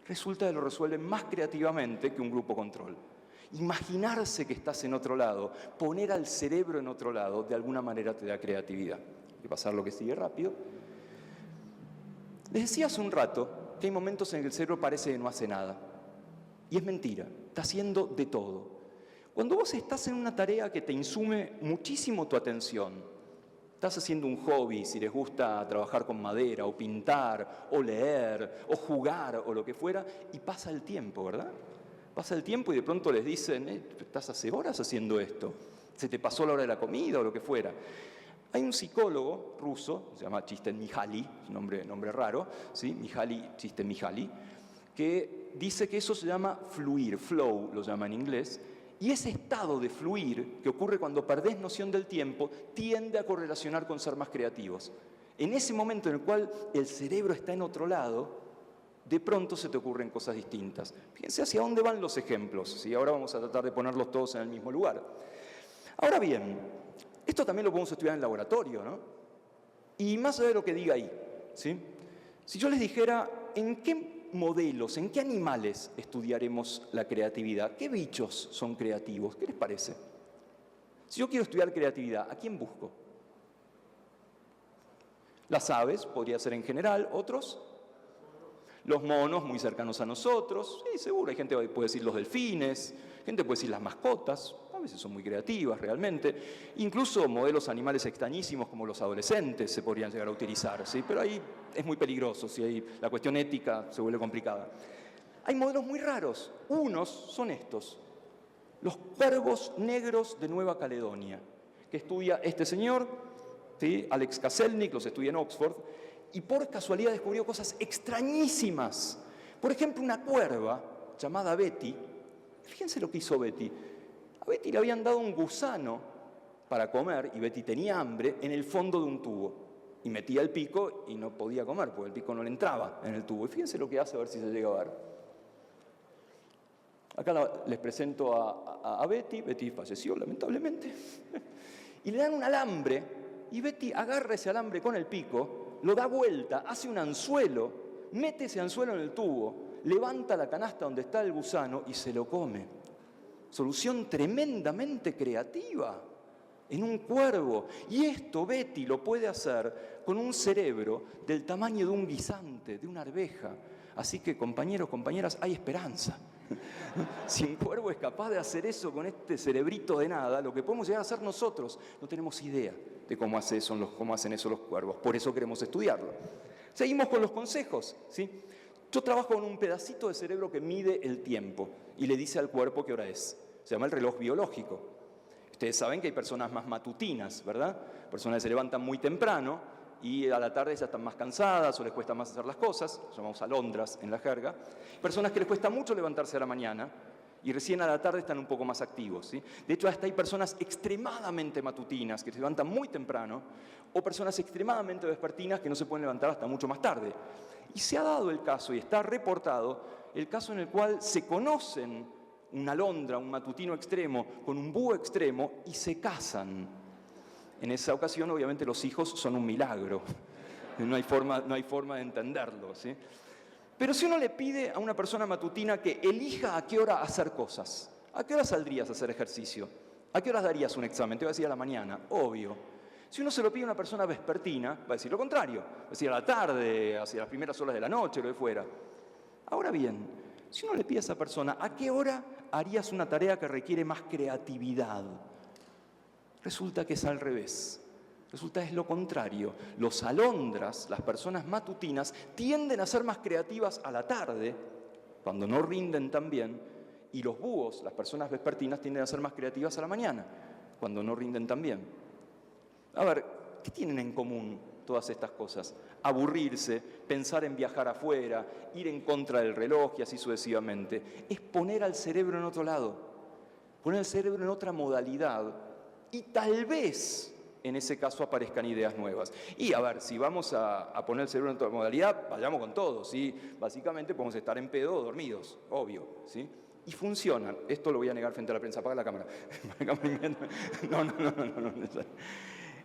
Resulta que lo resuelven más creativamente que un grupo control. Imaginarse que estás en otro lado, poner al cerebro en otro lado, de alguna manera te da creatividad. Voy a pasar lo que sigue rápido. Les decía hace un rato que hay momentos en que el cerebro parece que no hace nada. Y es mentira, está haciendo de todo. Cuando vos estás en una tarea que te insume muchísimo tu atención, estás haciendo un hobby, si les gusta trabajar con madera, o pintar, o leer, o jugar, o lo que fuera, y pasa el tiempo, ¿verdad? Pasa el tiempo y de pronto les dicen, estás hace horas haciendo esto, se te pasó la hora de la comida, o lo que fuera. Hay un psicólogo ruso, se llama Csikszentmihalyi, nombre raro, ¿sí? Csikszentmihalyi, que dice que eso se llama fluir, flow lo llama en inglés, y ese estado de fluir, que ocurre cuando perdés noción del tiempo, tiende a correlacionar con ser más creativos. En ese momento en el cual el cerebro está en otro lado, de pronto se te ocurren cosas distintas. Fíjense hacia dónde van los ejemplos, ¿sí? Ahora vamos a tratar de ponerlos todos en el mismo lugar. Ahora bien, esto también lo podemos estudiar en el laboratorio, ¿no? Y más allá de lo que diga ahí, ¿sí? Si yo les dijera, ¿en qué modelos, en qué animales estudiaremos la creatividad? ¿Qué bichos son creativos? ¿Qué les parece? Si yo quiero estudiar creatividad, ¿a quién busco? Las aves, podría ser en general, otros. Los monos, muy cercanos a nosotros. Sí, seguro, hay gente que puede decir los delfines, gente puede decir las mascotas, a veces son muy creativas realmente. Incluso modelos animales extrañísimos como los adolescentes se podrían llegar a utilizar, ¿sí? Pero ahí es muy peligroso, ¿sí? Ahí la cuestión ética se vuelve complicada. Hay modelos muy raros. Unos son estos, los cuervos negros de Nueva Caledonia, que estudia este señor, ¿sí? Alex Kaselnik, los estudia en Oxford, y por casualidad descubrió cosas extrañísimas. Por ejemplo, una cuerva llamada Betty. Fíjense lo que hizo Betty. A Betty le habían dado un gusano para comer, y Betty tenía hambre, en el fondo de un tubo. Y metía el pico y no podía comer, porque el pico no le entraba en el tubo. Y fíjense lo que hace, a ver si se llega a ver. Acá les presento a Betty. Betty falleció, lamentablemente. Y le dan un alambre, y Betty agarra ese alambre con el pico lo da vuelta, hace un anzuelo, mete ese anzuelo en el tubo, levanta la canasta donde está el gusano y se lo come. Solución tremendamente creativa en un cuervo. Y esto Betty lo puede hacer con un cerebro del tamaño de un guisante, de una arveja. Así que, compañeros, compañeras, hay esperanza. Si un cuervo es capaz de hacer eso con este cerebrito de nada, lo que podemos llegar a hacer nosotros, no tenemos idea de cómo hacen eso los cuervos. Por eso queremos estudiarlo. Seguimos con los consejos, ¿sí? Yo trabajo con un pedacito de cerebro que mide el tiempo y le dice al cuerpo qué hora es. Se llama el reloj biológico. Ustedes saben que hay personas más matutinas, ¿verdad? Personas que se levantan muy temprano y a la tarde ya están más cansadas o les cuesta más hacer las cosas, llamamos alondras en la jerga. Personas que les cuesta mucho levantarse a la mañana y recién a la tarde están un poco más activos, ¿sí? De hecho, hasta hay personas extremadamente matutinas que se levantan muy temprano o personas extremadamente vespertinas que no se pueden levantar hasta mucho más tarde. Y se ha dado el caso, y está reportado, el caso en el cual se conocen una alondra, un matutino extremo, con un búho extremo y se casan. En esa ocasión, obviamente, los hijos son un milagro. No hay forma de entenderlo, ¿sí? Pero si uno le pide a una persona matutina que elija a qué hora hacer cosas, ¿a qué hora saldrías a hacer ejercicio? ¿A qué horas darías un examen? Te va a decir a la mañana, obvio. Si uno se lo pide a una persona vespertina, va a decir lo contrario. Va a decir a la tarde, hacia las primeras horas de la noche, lo que fuera. Ahora bien, si uno le pide a esa persona, ¿a qué hora harías una tarea que requiere más creatividad? Resulta que es al revés. Resulta que es lo contrario. Los alondras, las personas matutinas, tienden a ser más creativas a la tarde, cuando no rinden tan bien, y los búhos, las personas vespertinas, tienden a ser más creativas a la mañana, cuando no rinden tan bien. A ver, ¿qué tienen en común todas estas cosas? Aburrirse, pensar en viajar afuera, ir en contra del reloj y así sucesivamente. Es poner al cerebro en otro lado, poner al cerebro en otra modalidad y tal vez en ese caso aparezcan ideas nuevas. Y a ver, si vamos a poner el cerebro en otra modalidad, vayamos con todo, ¿sí? Básicamente podemos estar en pedo o dormidos, obvio, ¿sí? Y funcionan. Esto lo voy a negar frente a la prensa. Apaga la cámara. No.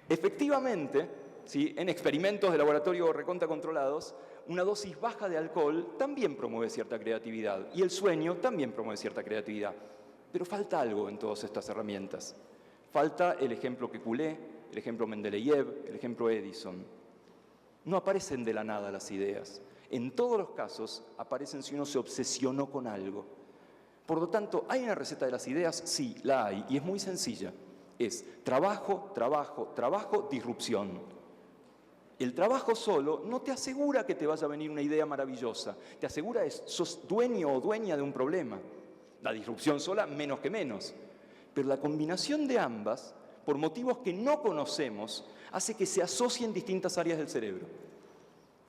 Efectivamente, ¿sí? En experimentos de laboratorio recontra controlados, una dosis baja de alcohol también promueve cierta creatividad y el sueño también promueve cierta creatividad. Pero falta algo en todas estas herramientas. Falta el ejemplo Kekulé, el ejemplo Mendeleev, el ejemplo Edison. No aparecen de la nada las ideas. En todos los casos aparecen si uno se obsesionó con algo. Por lo tanto, ¿hay una receta de las ideas? Sí, la hay, y es muy sencilla. Es trabajo, trabajo, trabajo, disrupción. El trabajo solo no te asegura que te vaya a venir una idea maravillosa. Te asegura que sos dueño o dueña de un problema. La disrupción sola, menos que menos. Pero la combinación de ambas, por motivos que no conocemos, hace que se asocien distintas áreas del cerebro.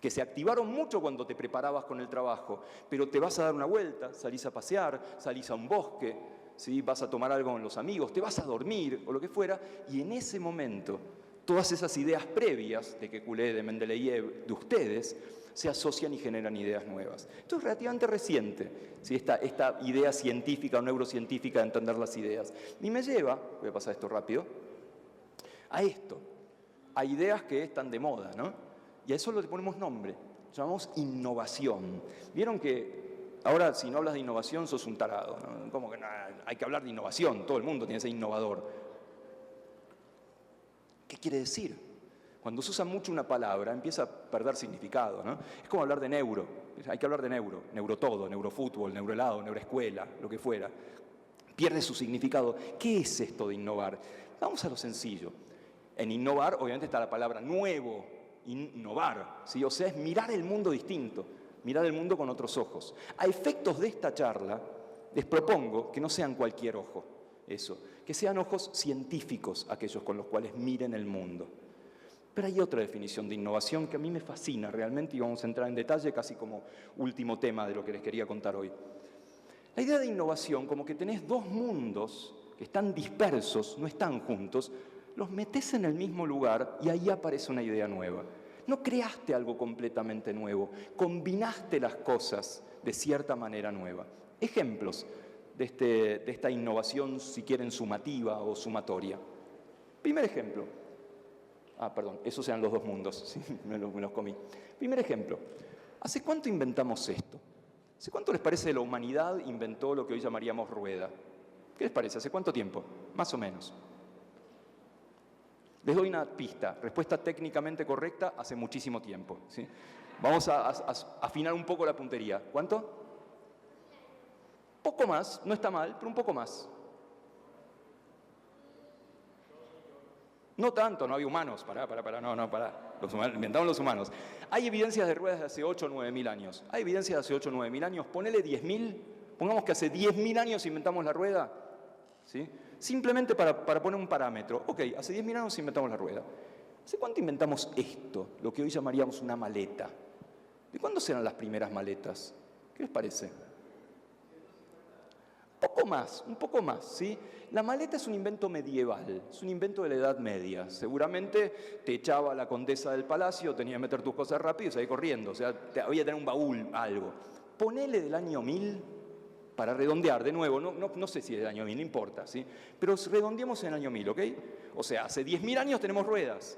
Que se activaron mucho cuando te preparabas con el trabajo, pero te vas a dar una vuelta, salís a pasear, salís a un bosque, ¿sí? Vas a tomar algo con los amigos, te vas a dormir o lo que fuera, y en ese momento todas esas ideas previas de Kekulé, de Mendeleev, de ustedes, se asocian y generan ideas nuevas. Esto es relativamente reciente, ¿sí? esta idea científica o neurocientífica de entender las ideas. Y me lleva, voy a pasar esto rápido, a esto, a ideas que están de moda, ¿no? Y a eso le ponemos nombre, llamamos innovación. Vieron que ahora si no hablas de innovación sos un tarado, ¿no? Como que hay que hablar de innovación, todo el mundo tiene que ser innovador. ¿Qué quiere decir? Cuando se usa mucho una palabra empieza a perder significado, ¿no? Es como hablar de neuro, hay que hablar de neurotodo, neurofútbol, neurohelado, neuroescuela, lo que fuera. Pierde su significado. ¿Qué es esto de innovar? Vamos a lo sencillo. En innovar obviamente está la palabra nuevo, innovar, ¿sí? O sea, es mirar el mundo distinto, mirar el mundo con otros ojos. A efectos de esta charla, les propongo que no sean cualquier ojo, que sean ojos científicos aquellos con los cuales miren el mundo. Pero hay otra definición de innovación que a mí me fascina realmente y vamos a entrar en detalle casi como último tema de lo que les quería contar hoy. La idea de innovación, como que tenés dos mundos que están dispersos, no están juntos, los metés en el mismo lugar y ahí aparece una idea nueva. No creaste algo completamente nuevo, combinaste las cosas de cierta manera nueva. Ejemplos de esta innovación, si quieren, sumativa o sumatoria. Primer ejemplo. Perdón, esos eran los dos mundos, ¿sí? me los comí. Primer ejemplo, ¿hace cuánto inventamos esto? ¿Hace cuánto les parece que la humanidad inventó lo que hoy llamaríamos rueda? ¿Qué les parece? ¿Hace cuánto tiempo? Más o menos. Les doy una pista. Respuesta técnicamente correcta, hace muchísimo tiempo, ¿sí? Vamos a afinar un poco la puntería. ¿Cuánto? Poco más, no está mal, pero un poco más. No tanto, no había humanos. Pará. Inventaron los humanos. Hay evidencias de ruedas de hace 8 o 9 mil años. Hay evidencias de hace 8 o 9 mil años. Ponele 10.000. Pongamos que hace 10.000 años inventamos la rueda. ¿Sí? Simplemente para poner un parámetro. Ok, hace 10.000 años inventamos la rueda. ¿Hace cuánto inventamos esto? Lo que hoy llamaríamos una maleta. ¿De cuándo serán las primeras maletas? ¿Qué les parece? Un poco más, ¿sí? La maleta es un invento medieval, es un invento de la Edad Media. Seguramente te echaba la condesa del palacio, tenías que meter tus cosas rápido y salir corriendo. O sea, había que tener un baúl, algo. Ponele del año 1000, para redondear, de nuevo, no sé si es del año 1000, no importa, ¿sí? Pero redondeemos en el año 1000, ¿ok? O sea, hace 10.000 años tenemos ruedas,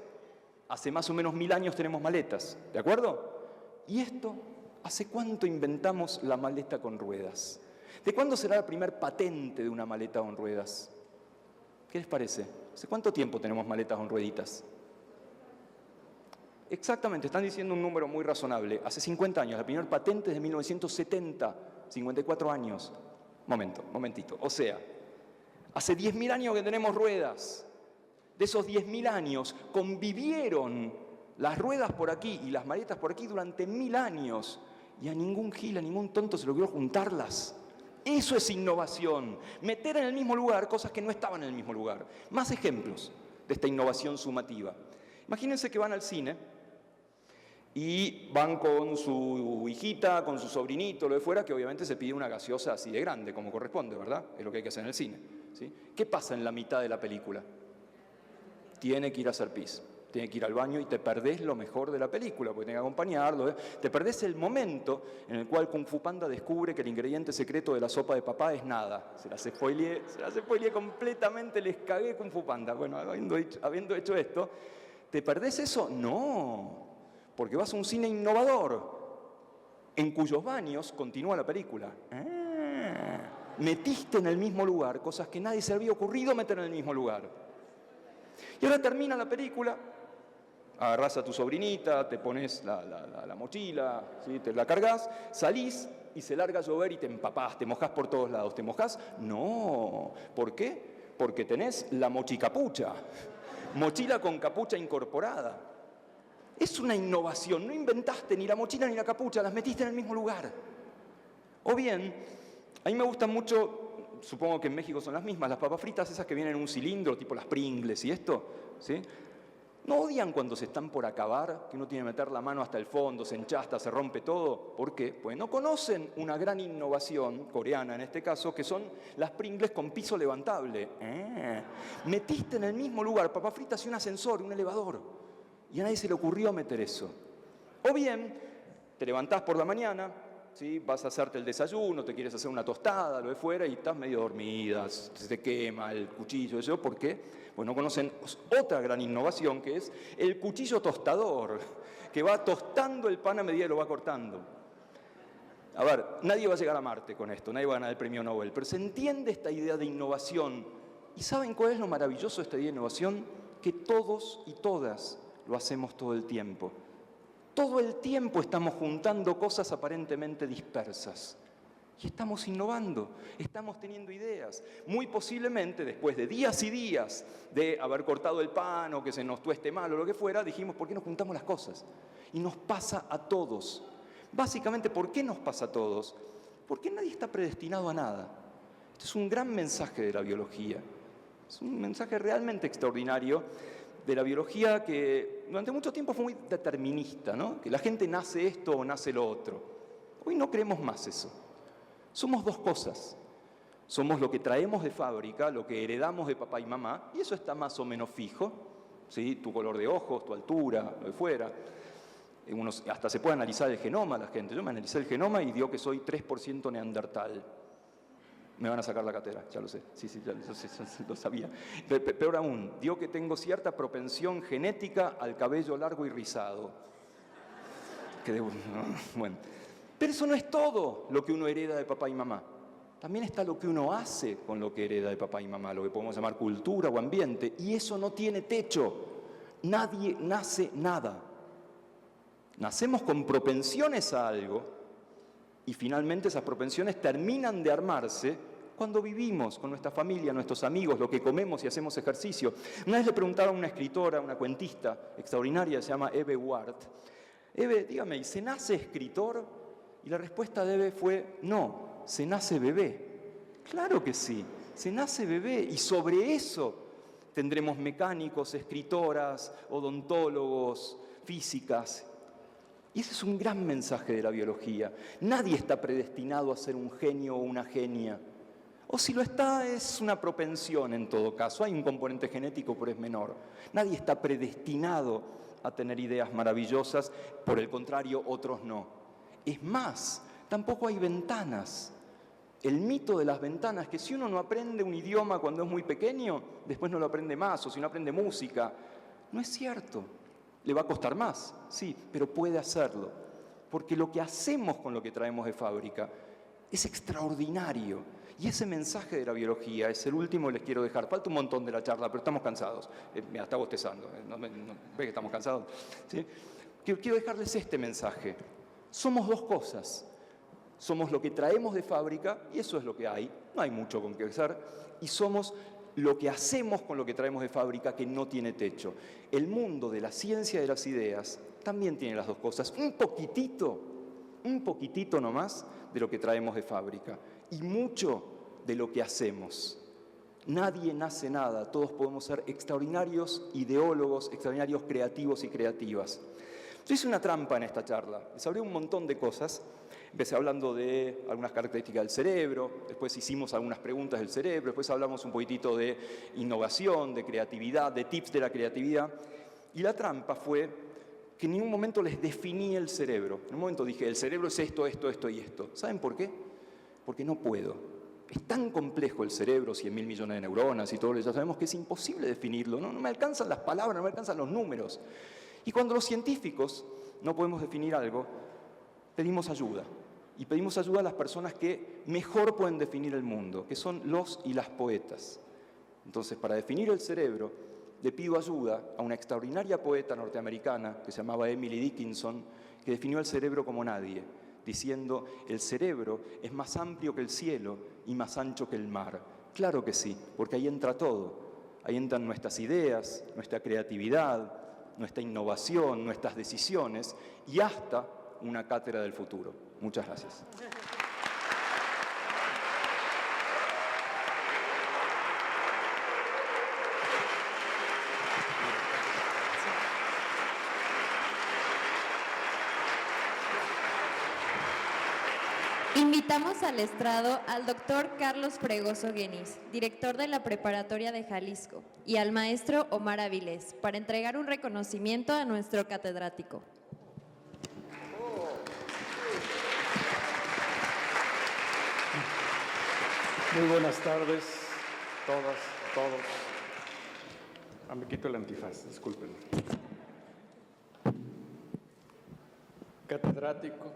hace más o menos 1000 años tenemos maletas, ¿de acuerdo? ¿Y esto? ¿Hace cuánto inventamos la maleta con ruedas? ¿De cuándo será la primer patente de una maleta con ruedas? ¿Qué les parece? ¿Hace cuánto tiempo tenemos maletas con rueditas? Exactamente, están diciendo un número muy razonable. Hace 50 años, la primera patente es de 1970, 54 años. Momentito. O sea, hace 10.000 años que tenemos ruedas. De esos 10.000 años convivieron las ruedas por aquí y las maletas por aquí durante 1000 años. Y a ningún gil, a ningún tonto se le ocurrió juntarlas. Eso es innovación. Meter en el mismo lugar cosas que no estaban en el mismo lugar. Más ejemplos de esta innovación sumativa. Imagínense que van al cine y van con su hijita, con su sobrinito, lo de fuera, que obviamente se pide una gaseosa así de grande, como corresponde, ¿verdad? Es lo que hay que hacer en el cine, ¿sí? ¿Qué pasa en la mitad de la película? Tiene que ir a hacer pis, tiene que ir al baño y te perdés lo mejor de la película, porque tiene que acompañarlo, ¿eh? Te perdés el momento en el cual Kung Fu Panda descubre que el ingrediente secreto de la sopa de papá es nada. Se las spoileé completamente, les cagué Kung Fu Panda. Bueno, habiendo hecho esto, ¿te perdés eso? No, porque vas a un cine innovador, en cuyos baños continúa la película. Metiste en el mismo lugar cosas que nadie se había ocurrido meter en el mismo lugar. Y ahora termina la película, agarrás a tu sobrinita, te pones la mochila, ¿sí? Te la cargas, salís y se larga a llover y te empapás, te mojás por todos lados. ¿Te mojás? No. ¿Por qué? Porque tenés la mochicapucha, mochila con capucha incorporada. Es una innovación, no inventaste ni la mochila ni la capucha, las metiste en el mismo lugar. O bien, a mí me gustan mucho, supongo que en México son las mismas, las papas fritas esas que vienen en un cilindro, tipo las Pringles y esto, ¿sí? ¿No odian cuando se están por acabar, que uno tiene que meter la mano hasta el fondo, se enchasta, se rompe todo? ¿Por qué? Pues no conocen una gran innovación, coreana en este caso, que son las Pringles con piso levantable. Metiste en el mismo lugar papas fritas y un ascensor, un elevador. Y a nadie se le ocurrió meter eso. O bien, te levantás por la mañana, ¿sí? Vas a hacerte el desayuno, te quieres hacer una tostada, lo de fuera, y estás medio dormida, se te quema el cuchillo, eso. ¿Por qué? Pues no conocen otra gran innovación, que es el cuchillo tostador, que va tostando el pan a medida que lo va cortando. A ver, nadie va a llegar a Marte con esto, nadie va a ganar el premio Nobel, pero se entiende esta idea de innovación. ¿Y saben cuál es lo maravilloso de esta idea de innovación? Que todos y todas lo hacemos todo el tiempo. Todo el tiempo estamos juntando cosas aparentemente dispersas. Y estamos innovando, estamos teniendo ideas. Muy posiblemente, después de días y días de haber cortado el pan o que se nos tueste mal o lo que fuera, dijimos, ¿por qué no juntamos las cosas? Y nos pasa a todos. Básicamente, ¿por qué nos pasa a todos? Porque nadie está predestinado a nada. Este es un gran mensaje de la biología. Es un mensaje realmente extraordinario de la biología que durante mucho tiempo fue muy determinista, ¿no? Que la gente nace esto o nace lo otro. Hoy no creemos más eso. Somos dos cosas. Somos lo que traemos de fábrica, lo que heredamos de papá y mamá, y eso está más o menos fijo, ¿sí? Tu color de ojos, tu altura, lo de fuera. Hasta se puede analizar el genoma la gente. Yo me analicé el genoma y dio que soy 3% neandertal. Me van a sacar la cátedra, ya lo sé, sí, ya lo sabía. Peor aún, dio que tengo cierta propensión genética al cabello largo y rizado. Bueno, pero eso no es todo lo que uno hereda de papá y mamá. También está lo que uno hace con lo que hereda de papá y mamá, lo que podemos llamar cultura o ambiente, y eso no tiene techo. Nadie nace nada. Nacemos con propensiones a algo y finalmente esas propensiones terminan de armarse cuando vivimos con nuestra familia, nuestros amigos, lo que comemos y hacemos ejercicio. Una vez le preguntaron a una escritora, una cuentista extraordinaria, se llama Eve Ward, Eve, dígame, ¿y se nace escritor? Y la respuesta de Eve fue, no, se nace bebé. Claro que sí, se nace bebé y sobre eso tendremos mecánicos, escritoras, odontólogos, físicas. Y ese es un gran mensaje de la biología. Nadie está predestinado a ser un genio o una genia. O si lo está, es una propensión en todo caso. Hay un componente genético, pero es menor. Nadie está predestinado a tener ideas maravillosas, por el contrario, otros no. Es más, tampoco hay ventanas. El mito de las ventanas, que si uno no aprende un idioma cuando es muy pequeño, después no lo aprende más, o si no aprende música, no es cierto. Le va a costar más, sí, pero puede hacerlo. Porque lo que hacemos con lo que traemos de fábrica es extraordinario. Y ese mensaje de la biología es el último que les quiero dejar. Falta un montón de la charla, pero estamos cansados. Mira, está bostezando. ¿Ves que estamos cansados? ¿Sí? Quiero dejarles este mensaje. Somos dos cosas. Somos lo que traemos de fábrica, y eso es lo que hay. No hay mucho con qué hacer. Y somos lo que hacemos con lo que traemos de fábrica, que no tiene techo. El mundo de la ciencia y de las ideas también tiene las dos cosas. Un poquitito nomás de lo que traemos de fábrica y mucho de lo que hacemos. Nadie nace nada, todos podemos ser extraordinarios ideólogos, extraordinarios creativos y creativas. Yo hice una trampa en esta charla, les hablé un montón de cosas. Empecé hablando de algunas características del cerebro, después hicimos algunas preguntas del cerebro, después hablamos un poquitito de innovación, de creatividad, de tips de la creatividad. Y la trampa fue que en ningún momento les definí el cerebro. En un momento dije, el cerebro es esto, esto, esto y esto. ¿Saben por qué? Porque no puedo. Es tan complejo el cerebro, 100.000 millones de neuronas y todo, ya sabemos que es imposible definirlo. No me alcanzan las palabras, no me alcanzan los números. Y cuando los científicos no podemos definir algo, pedimos ayuda. Y pedimos ayuda a las personas que mejor pueden definir el mundo, que son los y las poetas. Entonces, para definir el cerebro, le pido ayuda a una extraordinaria poeta norteamericana que se llamaba Emily Dickinson, que definió el cerebro como nadie, diciendo, el cerebro es más amplio que el cielo y más ancho que el mar. Claro que sí, porque ahí entra todo. Ahí entran nuestras ideas, nuestra creatividad, nuestra innovación, nuestras decisiones y hasta una cátedra del futuro. Muchas gracias. Invitamos al estrado al doctor Carlos Fregoso Guenís, director de la Preparatoria de Jalisco, y al maestro Omar Avilés, para entregar un reconocimiento a nuestro catedrático. Muy buenas tardes, todas, todos. Me quito el antifaz, disculpen. Catedrático,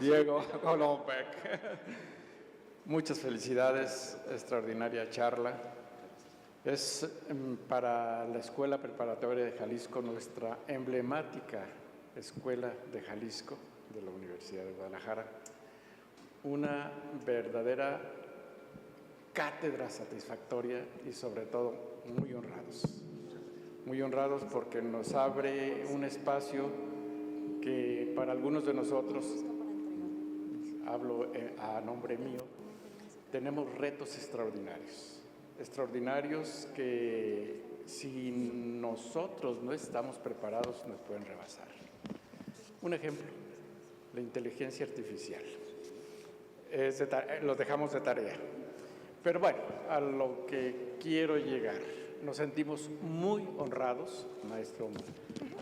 Diego Golombek. Muchas felicidades, extraordinaria charla. Es para la Escuela Preparatoria de Jalisco, nuestra emblemática Escuela de Jalisco de la Universidad de Guadalajara, una verdadera cátedra satisfactoria y sobre todo muy honrados porque nos abre un espacio que para algunos de nosotros, hablo a nombre mío, tenemos retos extraordinarios que si nosotros no estamos preparados nos pueden rebasar. Un ejemplo, la inteligencia artificial. Lo dejamos de tarea. Pero bueno, a lo que quiero llegar. Nos sentimos muy honrados, maestro Omar.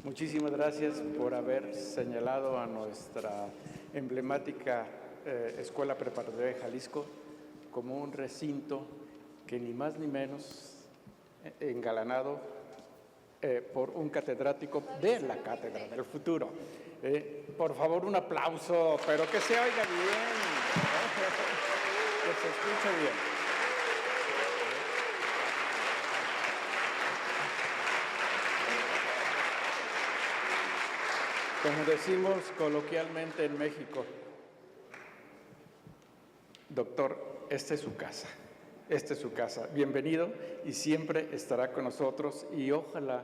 Muchísimas gracias por haber señalado a nuestra emblemática Escuela Preparatoria de Jalisco como un recinto que ni más ni menos engalanado por un catedrático de la Cátedra del Futuro. Por favor, un aplauso, pero que se oiga bien, que se escuche bien. Como decimos coloquialmente en México, doctor, esta es su casa. Esta es su casa. Bienvenido y siempre estará con nosotros y ojalá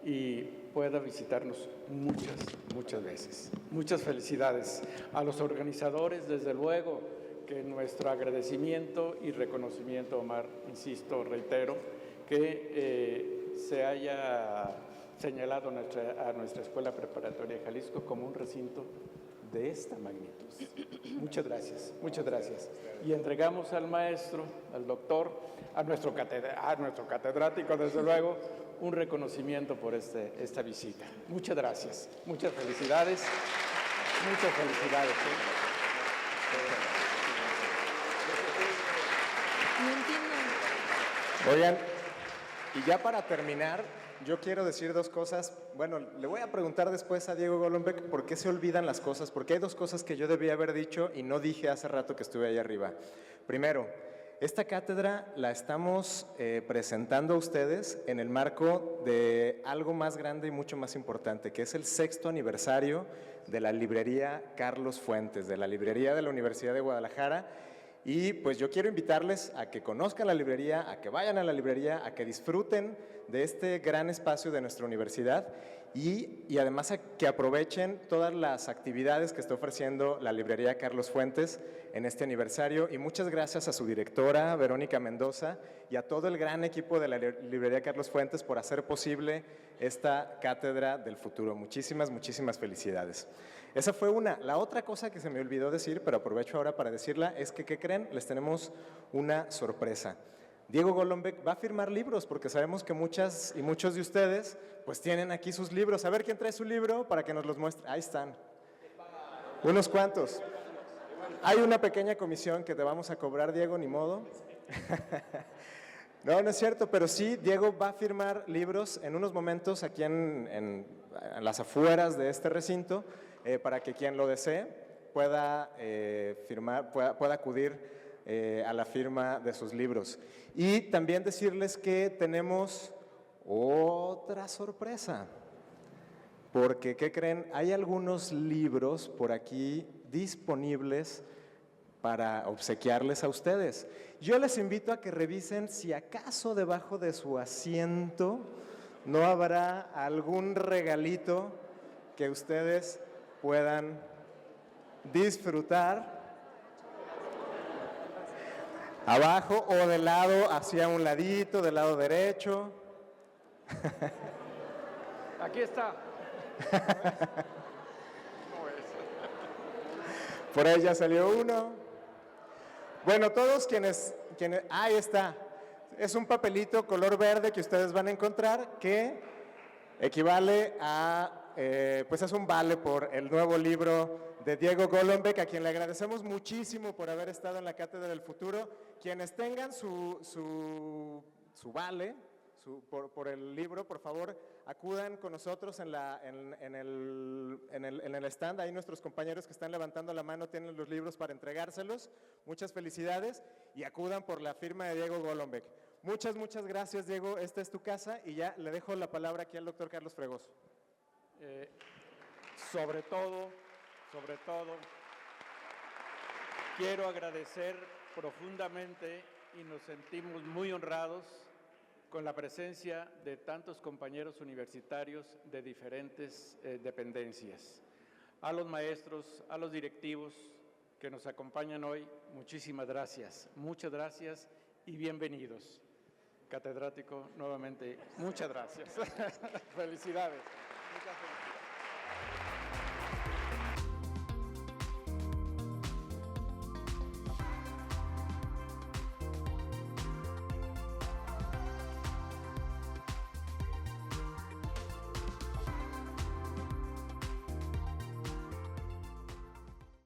y pueda visitarnos muchas veces. Muchas felicidades a los organizadores, desde luego, que nuestro agradecimiento y reconocimiento, Omar, insisto, reitero, que se haya señalado a nuestra Escuela Preparatoria de Jalisco como un recinto de esta magnitud. Muchas gracias. Y entregamos al maestro, al doctor, a nuestro catedrático, desde luego, un reconocimiento por esta visita. Muchas gracias, muchas felicidades. No entiendo. Oigan, y ya para terminar, yo quiero decir dos cosas. Bueno, le voy a preguntar después a Diego Golombek por qué se olvidan las cosas, porque hay dos cosas que yo debía haber dicho y no dije hace rato que estuve ahí arriba. Primero, esta cátedra la estamos presentando a ustedes en el marco de algo más grande y mucho más importante, que es el 6º aniversario de la librería Carlos Fuentes, de la librería de la Universidad de Guadalajara. Y pues yo quiero invitarles a que conozcan la librería, a que vayan a la librería, a que disfruten de este gran espacio de nuestra universidad y además a que aprovechen todas las actividades que está ofreciendo la librería Carlos Fuentes en este aniversario. Y muchas gracias a su directora, Verónica Mendoza, y a todo el gran equipo de la librería Carlos Fuentes por hacer posible esta Cátedra del Futuro. Muchísimas felicidades. Esa fue una. La otra cosa que se me olvidó decir, pero aprovecho ahora para decirla, es que, ¿qué creen? Les tenemos una sorpresa. Diego Golombek va a firmar libros, porque sabemos que muchas y muchos de ustedes pues tienen aquí sus libros. A ver quién trae su libro para que nos los muestre. Ahí están. Unos cuantos. Hay una pequeña comisión que te vamos a cobrar, Diego, ni modo. No es cierto, pero sí, Diego va a firmar libros en unos momentos aquí en las afueras de este recinto, para que quien lo desee pueda firmar, pueda acudir a la firma de sus libros. Y también decirles que tenemos otra sorpresa, porque, ¿qué creen? Hay algunos libros por aquí disponibles para obsequiarles a ustedes. Yo les invito a que revisen si acaso debajo de su asiento no habrá algún regalito que ustedes puedan disfrutar. Abajo o del lado, hacia un ladito, del lado derecho. Aquí está. Por ahí ya salió uno. Bueno, todos quienes, ahí está. Es un papelito color verde que ustedes van a encontrar que equivale a, pues es un vale por el nuevo libro de Diego Golombek, a quien le agradecemos muchísimo por haber estado en la Cátedra del Futuro. Quienes tengan su vale por el libro, por favor, acudan con nosotros en el stand. Ahí nuestros compañeros que están levantando la mano tienen los libros para entregárselos. Muchas felicidades y acudan por la firma de Diego Golombek. Muchas gracias, Diego. Esta es tu casa y ya le dejo la palabra aquí al doctor Carlos Fregoso. Sobre todo, quiero agradecer profundamente y nos sentimos muy honrados con la presencia de tantos compañeros universitarios de diferentes dependencias. A los maestros, a los directivos que nos acompañan hoy, muchísimas gracias. Muchas gracias y bienvenidos. Catedrático, nuevamente, muchas gracias. Felicidades. Muchas felicidades.